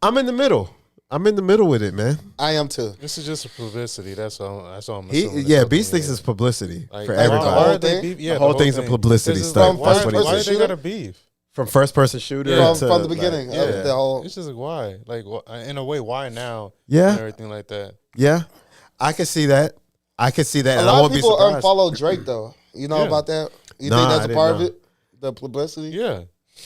S2: I'm in the middle. With it, man.
S1: I am too.
S3: This is just a publicity. That's all I'm assuming.
S2: Beast thinks it's publicity for everybody.
S3: The
S2: whole thing's a publicity stuff.
S3: Why did they got a beef?
S2: From first person shooter
S1: from the beginning of the whole.
S3: It's just like, why? Like, in a way, why now?
S2: Yeah.
S3: And everything like that.
S2: Yeah. I could see that.
S1: A
S2: and
S1: lot
S2: I won't
S1: of people
S2: be surprised.
S1: unfollow Drake though. You know about that? You think that's a part of it? The publicity?
S3: Yeah.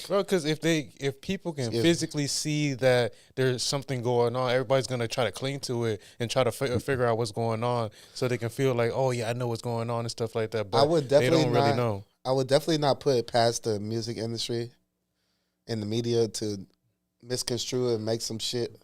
S3: Bro, because if people can physically see that there's something going on, everybody's gonna try to cling to it and try to figure out what's going on, so they can feel like, oh yeah, I know what's going on and stuff like that. But they don't really know.
S1: I would definitely not put it past the music industry and the media to misconstrue and make some shit,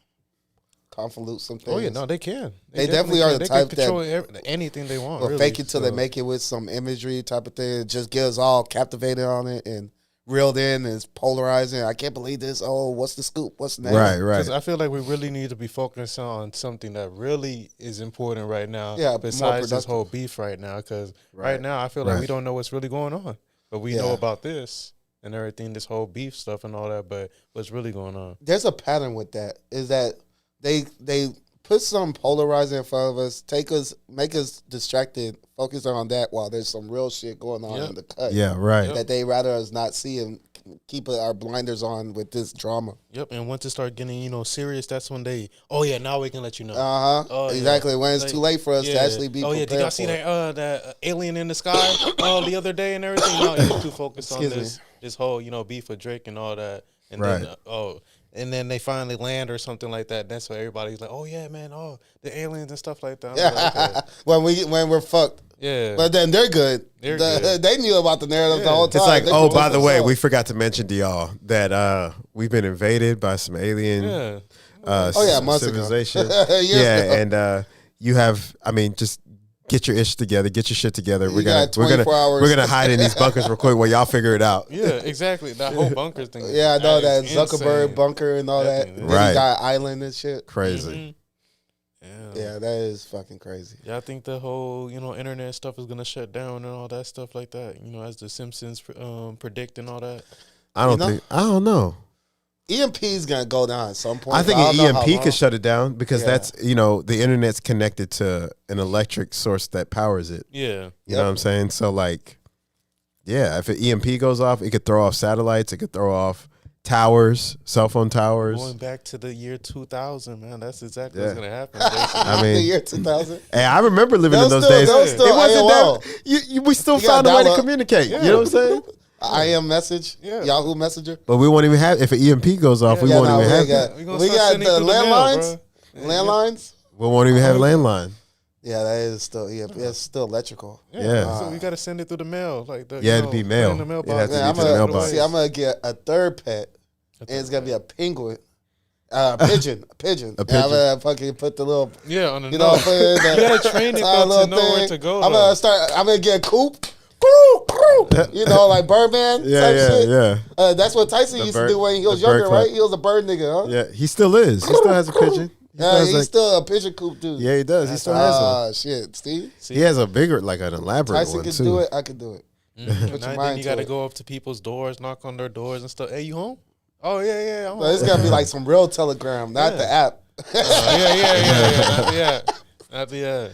S1: convolute some things.
S3: Oh yeah, no, they can.
S1: They definitely are the type
S3: that control
S1: that
S3: anything they want.
S1: Or
S3: really,
S1: fake it till they make it with some imagery type of thing. It just get us all captivated on it and reeled in, and it's polarizing. I can't believe this. Oh, what's the scoop? What's the name?
S2: Right.
S3: Because I feel like we really need to be focused on something that really is important right now.
S1: Yeah,
S3: besides this whole beef right now, because right now I feel like we don't know what's really going on, but we know about this and everything, this whole beef stuff and all that. But what's really going on?
S1: There's a pattern with that. Is that they put some polarizing in front of us, make us distracted, focus on that while there's some real shit going on in the cut.
S2: Yeah, right.
S1: That they rather us not see and keep our blinders on with this drama.
S3: Yep, and once it start getting, serious, that's when now we can let you know.
S1: Oh, exactly. Yeah. When it's too late for us to actually be prepared.
S3: Did y'all see that alien in the sky the other day and everything? No, you're too focused on this whole, beef with Drake and all that. And then and then they finally land or something like that. That's why everybody's like, oh yeah, man, the aliens and stuff like that.
S1: Like, when we're fucked.
S3: Yeah.
S1: But then they're good. They knew about the narrative the whole time.
S2: It's like, by the way, we forgot to mention to y'all that we've been invaded by some alien civilization. And you have, just get your shit together. We're gonna hide in these bunkers real quick while y'all figure it out.
S3: Yeah, exactly. That whole bunkers thing.
S1: Yeah, I know that Zuckerberg bunker and all that. Right. He got island and shit.
S2: Crazy.
S1: Yeah, that is fucking crazy.
S3: Yeah, I think the whole internet stuff is gonna shut down and all that stuff like that. As the Simpsons predict and all that.
S2: I don't know.
S1: EMP is gonna go down at some point.
S2: I think an EMP could shut it down because that's the internet's connected to an electric source that powers it.
S3: Yeah,
S2: you know what I'm saying. So like, yeah, if an EMP goes off, it could throw off satellites. It could throw off towers, cell phone towers.
S3: Going back to the year 2000, man, that's exactly what's gonna happen.
S2: I mean,
S1: the year 2000.
S2: Hey, I remember living in those days.
S1: It wasn't that.
S2: We still found a way to communicate.
S1: Yeah.
S2: You know what I'm saying?
S1: IM message, Yahoo Messenger.
S2: But we won't even have if an EMP goes off. We won't even have that.
S1: We got the landlines. Landlines.
S2: We won't even have landline.
S1: Yeah, that is still it's still electrical.
S2: Yeah.
S3: So we gotta send it through the mail, like the.
S2: Yeah, it'd be mail.
S3: In the mailbox.
S2: It'd have to be to the mailbox.
S1: See, I'm gonna get a third pet, and it's gonna be a penguin. Pigeon.
S2: A pigeon.
S1: I'm gonna fucking put the little
S3: on the nose. You gotta train it though to know where to go.
S1: I'm gonna get a coop. Like Birdman type shit.
S2: Yeah.
S1: That's what Tyson used to do when he was younger, right? He was a bird nigga, huh?
S2: Yeah, he still is. He still has a pigeon.
S1: He's still a pigeon coop dude.
S2: Yeah, he does. He still has one.
S1: Ah, shit, Steve.
S2: He has a bigger, like an elaborate
S1: Tyson
S2: one
S1: can
S2: too.
S1: do it. I can do it.
S3: Then you got to go up to people's doors, knock on their doors and stuff. Hey, you home? Oh yeah. I'm
S1: home. It's gotta be like some real Telegram, not the app.
S3: Not the app.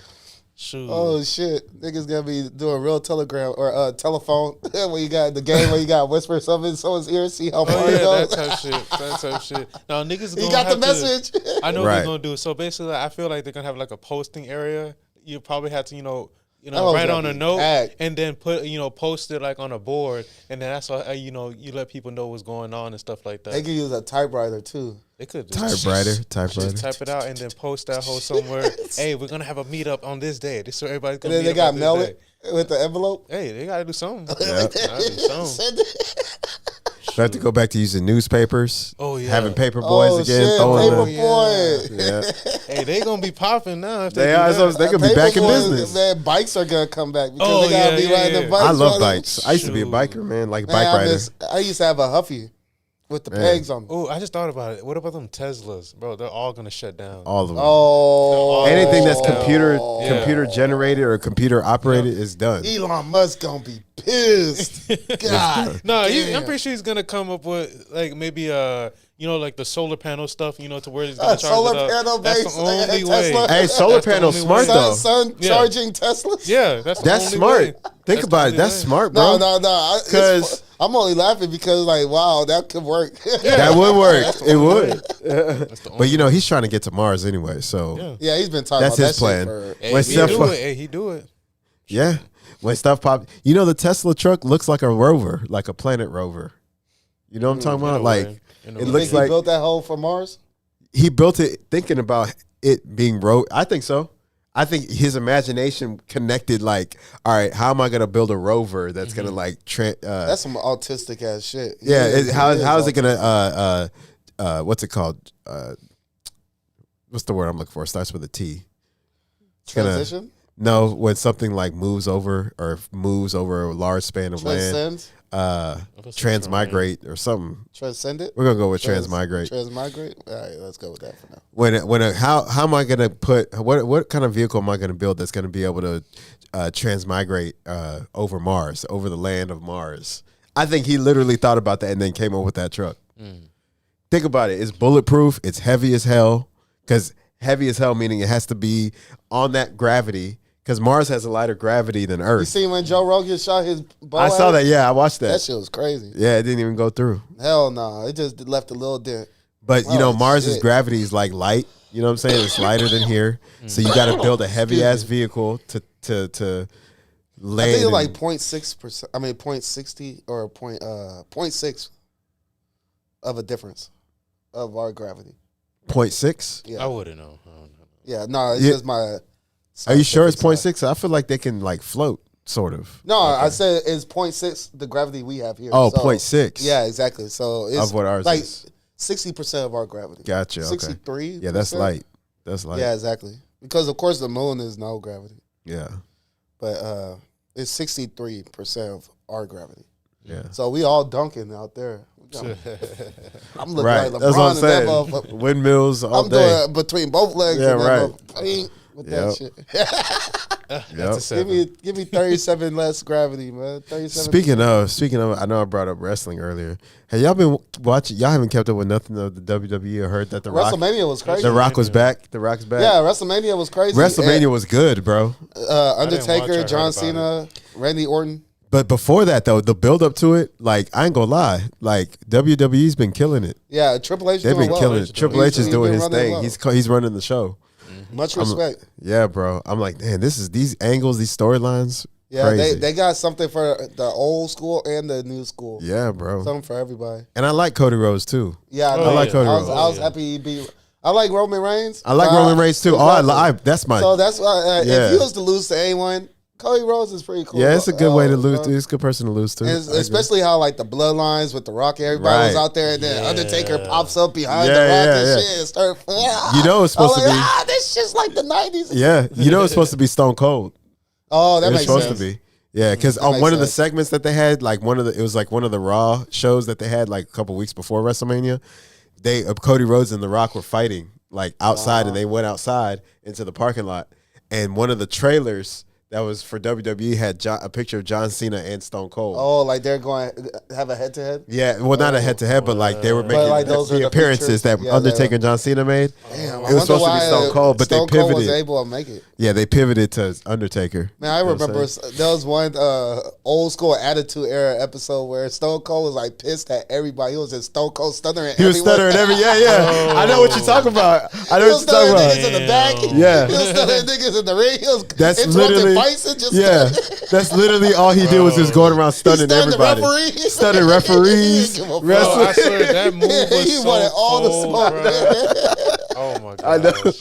S3: Shoot.
S1: Oh shit, niggas gonna be doing real Telegram or telephone when you got the game where you got whisper something in someone's ear, see how far it goes.
S3: That type shit. Now niggas
S1: you got the message.
S3: I know what they're gonna do. So basically, I feel like they're gonna have like a posting area. You probably have to write on a note and then put post it like on a board, and then that's how you let people know what's going on and stuff like that.
S1: They could use a typewriter too.
S3: They could
S2: typewriter.
S3: Just type it out and then post that whole somewhere. Hey, we're gonna have a meetup on this day. This is where everybody's gonna.
S1: And then they got mail it with the envelope.
S3: Hey, they gotta do something.
S2: We have to go back to using newspapers.
S3: Oh yeah,
S2: having paper boys again.
S1: Shit, paper boy.
S3: Yeah. Hey, they gonna be popping now. If
S2: they are. They gonna be back in business.
S1: Man, bikes are gonna come back because they gotta be riding the bikes.
S2: I love bikes. I used to be a biker, man, like a bike rider.
S1: I used to have a Huffy with the pegs on them.
S3: Oh, I just thought about it. What about them Teslas, bro? They're all gonna shut down.
S2: All of them.
S1: Oh,
S2: anything that's computer generated or computer operated is done.
S1: Elon Musk gonna be pissed. God,
S3: no, I'm pretty sure he's gonna come up with like maybe like the solar panel stuff, to where he's gonna charge
S1: solar
S3: it up.
S1: panel
S3: That's
S1: based
S3: the only way.
S2: Hey, solar panel's smart though.
S1: Sun charging Teslas.
S3: Yeah, that's
S2: smart.
S3: Way.
S2: Think about it. That's smart, bro.
S1: No. Because I'm only laughing because wow, that could work.
S2: That would work. It would. But he's trying to get to Mars anyway, so
S1: yeah, he's been talking.
S2: That's
S1: about
S2: his
S1: that
S2: plan.
S3: Shit he do it.
S2: Yeah, when stuff pop, the Tesla truck looks like a rover, like a planet rover. You know what I'm talking about? Like it looks like
S1: he built that hole for Mars.
S2: He built it thinking about it being I think so. I think his imagination connected like, all right, how am I going to build a rover that's going to like
S1: that's some autistic ass shit.
S2: Yeah, how is it going to what's it called? What's the word I'm looking for? It starts with a T.
S1: Transition?
S2: No, when something like moves over a large span of land. Transmigrate or something.
S1: Transcend it?
S2: We're gonna go with transmigrate.
S1: Transmigrate? All right, let's go with that for now.
S2: How am I gonna put what kind of vehicle am I gonna build that's gonna be able to transmigrate over Mars, over the land of Mars? I think he literally thought about that and then came up with that truck. Think about it. It's bulletproof. It's heavy as hell. Because heavy as hell meaning it has to be on that gravity. Because Mars has a lighter gravity than Earth.
S1: You see when Joe Rogan shot his bow?
S2: I saw that. Yeah, I watched that.
S1: That shit was crazy.
S2: Yeah, it didn't even go through.
S1: Hell no. It just left a little dent.
S2: But, Mars's gravity is like light. You know what I'm saying? It's lighter than here. So you got to build a heavy-ass vehicle to land.
S1: I think it's like 0.6%. I mean, 0.60 or 0.6 of a difference of our gravity.
S2: 0.6?
S1: Yeah.
S3: I wouldn't know.
S1: Yeah, no, it's just my...
S2: Are you sure it's 0.6? I feel like they can like float, sort of.
S1: No, okay. I said it's 0.6 the gravity we have here.
S2: Oh, so, 0.6.
S1: Yeah, exactly. So it's
S2: of what ours
S1: like
S2: is.
S1: 60% of our gravity.
S2: Gotcha.
S1: 63.
S2: Yeah, that's light. That's light.
S1: Yeah, exactly. Because of course the moon is no gravity.
S2: Yeah.
S1: But it's 63% of our gravity.
S2: Yeah.
S1: So we all dunking out there. I'm looking
S2: Right.
S1: like LeBron
S2: That's what I'm
S1: and
S2: saying.
S1: that motherfucker.
S2: Windmills all
S1: I'm
S2: day.
S1: doing between both legs.
S2: Yeah,
S1: and
S2: right.
S1: That with that shit.
S2: Yep.
S1: Give me 37 less gravity, man. 37.
S2: Speaking of, I know I brought up wrestling earlier. Have y'all been watching? Y'all haven't kept up with nothing of the WWE or heard that
S1: WrestleMania was crazy.
S2: The Rock was back. The Rock's back.
S1: Yeah, WrestleMania was crazy.
S2: WrestleMania was good, bro.
S1: Undertaker, John Cena, Randy Orton.
S2: But before that, though, the build up to it, like I ain't gonna lie, like WWE's been killing it.
S1: Yeah, Triple H.
S2: They've been killing it. Triple H is doing his thing.
S1: Well.
S2: He's running the show.
S1: Much respect.
S2: Yeah, bro. I'm like, man, these angles, these storylines.
S1: Yeah,
S2: crazy.
S1: they got something for the old school and the new school.
S2: Yeah, bro.
S1: Something for everybody.
S2: And I like Cody Rhodes too.
S1: Yeah, I
S2: like Cody Rhodes.
S1: I was happy he beat. I like Roman Reigns.
S2: I like Roman Reigns too.
S1: Exactly.
S2: That's my.
S1: So that's why if he was to lose to anyone, Cody Rhodes is pretty cool.
S2: Yeah, it's a good way to lose. It's a good person to lose to.
S1: Especially how like the bloodlines with the Rock, everybody was out there, and then Undertaker pops up behind the Rock and shit and start.
S2: You know it's supposed to be.
S1: This shit's like the 90s.
S2: Yeah, you know it's supposed to be Stone Cold.
S1: Oh, that makes sense.
S2: It's supposed to be. Yeah, because on one of the segments that they had, like it was like one of the Raw shows that they had like a couple weeks before WrestleMania. Cody Rhodes and The Rock were fighting like outside, and they went outside into the parking lot, and one of the trailers that was for WWE had a picture of John Cena and Stone Cold.
S1: Oh, like they're going to have a head to head?
S2: Yeah, well, not a head to head, but like they were making
S1: like those
S2: the appearances that Undertaker and John Cena made.
S1: Damn,
S2: it was supposed to be Stone Cold, but
S1: Stone
S2: they pivoted.
S1: Cold was able to make it.
S2: Yeah, they pivoted to Undertaker.
S1: Man, I remember there was one old school Attitude Era episode where Stone Cold was like pissed at everybody. He was just Stone Cold stuttering.
S2: He was stuttering yeah. I know what you're talking about. I know what you're talking about.
S1: Niggas in the back.
S2: Yeah.
S1: He was stuttering niggas in the ring. He was
S2: That's literally
S1: fights and just
S2: that's literally all he did was just going around stunning everybody. Stunning referees.
S3: I swear that move was
S1: he wanted all the smoke.
S3: Oh my god.
S2: I know.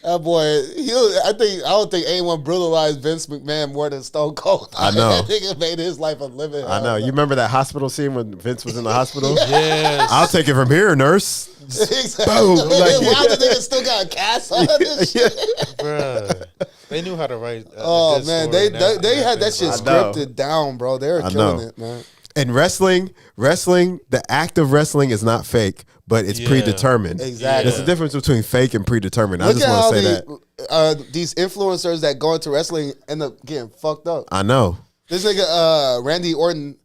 S1: That boy, I don't think anyone brutalized Vince McMahon more than Stone Cold.
S2: I know.
S1: That nigga made his life a living.
S2: I know. You remember that hospital scene when Vince was in the hospital?
S3: Yes.
S2: I'll take it from here, nurse.
S1: Exactly.
S2: Boom.
S1: Why the nigga still got a cast on this shit?
S3: Bruh. They knew how to write.
S1: Oh man, they had that shit scripted down, bro. They were killing it, man.
S2: And wrestling, the act of wrestling is not fake, but it's predetermined.
S1: Exactly.
S2: There's a difference between fake and predetermined. I
S1: Look
S2: just
S1: at
S2: want to say
S1: that. These influencers that go into wrestling end up getting fucked up.
S2: I know.
S1: This nigga, Randy Orton,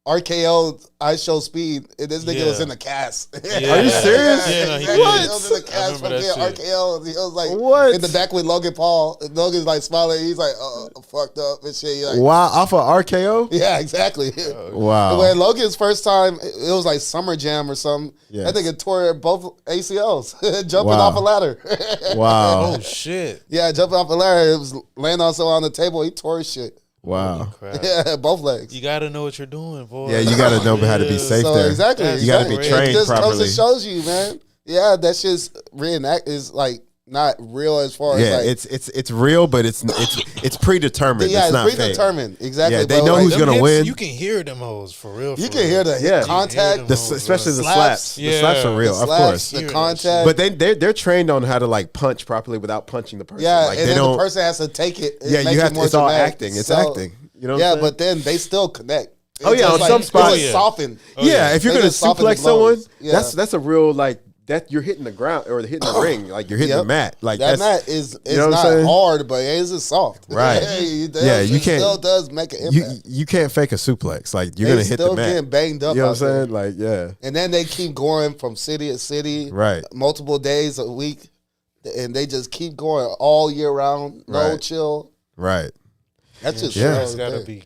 S1: RKO, I Show Speed, and this nigga was in the cast.
S2: Are you serious?
S3: Yeah, no, he
S1: was in the cast from getting RKO. He was like in the back with Logan Paul. And Logan's like smiling. He's like, fucked up and shit. Like,
S2: wow, off of RKO?
S1: Yeah, exactly.
S2: Wow.
S1: When Logan's first time, it was like Summer Jam or something.
S2: Yes.
S1: That nigga tore both ACLs jumping off a ladder.
S2: Wow.
S3: Oh shit.
S1: Yeah, jumping off a ladder. It was laying also on the table. He tore his shit.
S2: Wow.
S1: Yeah, both legs.
S3: You gotta know what you're doing, boy.
S2: Yeah, you gotta know how to be safe there.
S1: Exactly.
S2: You gotta be trained
S1: it just
S2: properly.
S1: comes and shows you, man. Yeah, that shit's reenact is like not real as far as like,
S2: it's real, but it's predetermined.
S1: Yeah,
S2: it's not
S1: predetermined.
S2: Fake.
S1: Exactly.
S2: Yeah, they know who's gonna win.
S3: You can hear them hoes for real.
S1: You can hear the hit contact,
S2: especially the slaps. The slaps are real, of course.
S1: The contact,
S2: but they're trained on how to like punch properly without punching the person.
S1: Yeah,
S2: like,
S1: and then the person has to take it.
S2: Yeah, you have to. It's all acting. It's acting. You know.
S1: Yeah, but then they still connect.
S2: Oh yeah, on some spots,
S1: soften.
S2: Yeah, if you're gonna suplex someone,
S1: that's
S2: a real like. That you're hitting the ground or hitting the ring, like you're hitting the mat. Like
S1: that mat is
S2: you know
S1: not hard, but it is soft.
S2: Right?
S1: Yeah, you can't. Still does make an impact.
S2: You can't fake a suplex. Like you're gonna hit the mat.
S1: Getting banged up.
S2: You know what I'm saying? Like
S1: And then they keep going from city to city,
S2: right?
S1: Multiple days a week, and they just keep going all year round. No chill.
S2: Right.
S1: That's just
S3: it's gotta be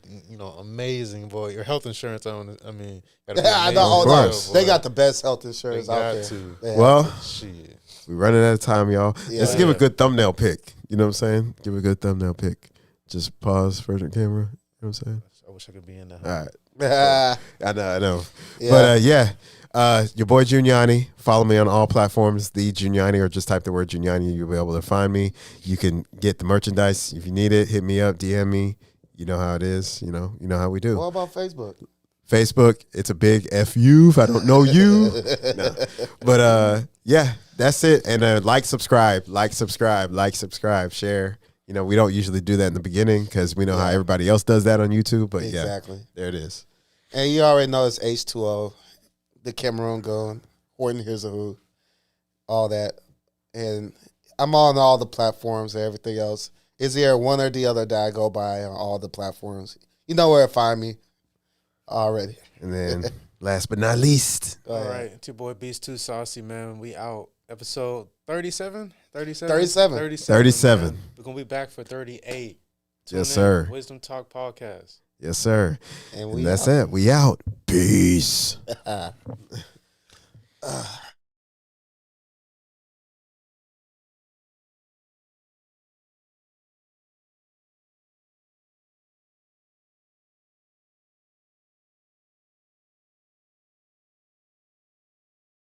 S3: amazing, boy. Your health insurance, I mean,
S1: I know. They got the best health insurance out there.
S2: Well, we're running out of time, y'all.
S1: Yeah.
S2: Let's give a good thumbnail pick. You know what I'm saying? Give a good thumbnail pick. Just pause for the camera. You know what I'm saying?
S3: I wish I could be in that.
S2: All right. I know.
S1: Yeah.
S2: But your boy Giuliani. Follow me on all platforms, the Giuliani, or just type the word Giuliani. You'll be able to find me. You can get the merchandise if you need it. Hit me up, DM me. You know how it is. You know how we do.
S1: What about Facebook?
S2: Facebook, it's a big FU if I don't know you. No. But yeah, that's it. And subscribe, share. We don't usually do that in the beginning because we know how everybody else does that on YouTube. But
S1: exactly.
S2: There it is.
S1: And you already know it's H2O, the Cameroon going, Horton Hears a Who, all that. And I'm on all the platforms and everything else. Is there one or the other that I go by on all the platforms? You know where to find me already.
S2: And then, last but not least.
S3: All right. It's your boy Beast Too Saucy, man. We out. Episode 37?
S1: 37.
S2: 37.
S3: We're going to be back for 38.
S2: Yes, sir.
S3: Wisdom Talk Podcast.
S2: Yes, sir.
S1: And
S2: that's it. We out. Peace.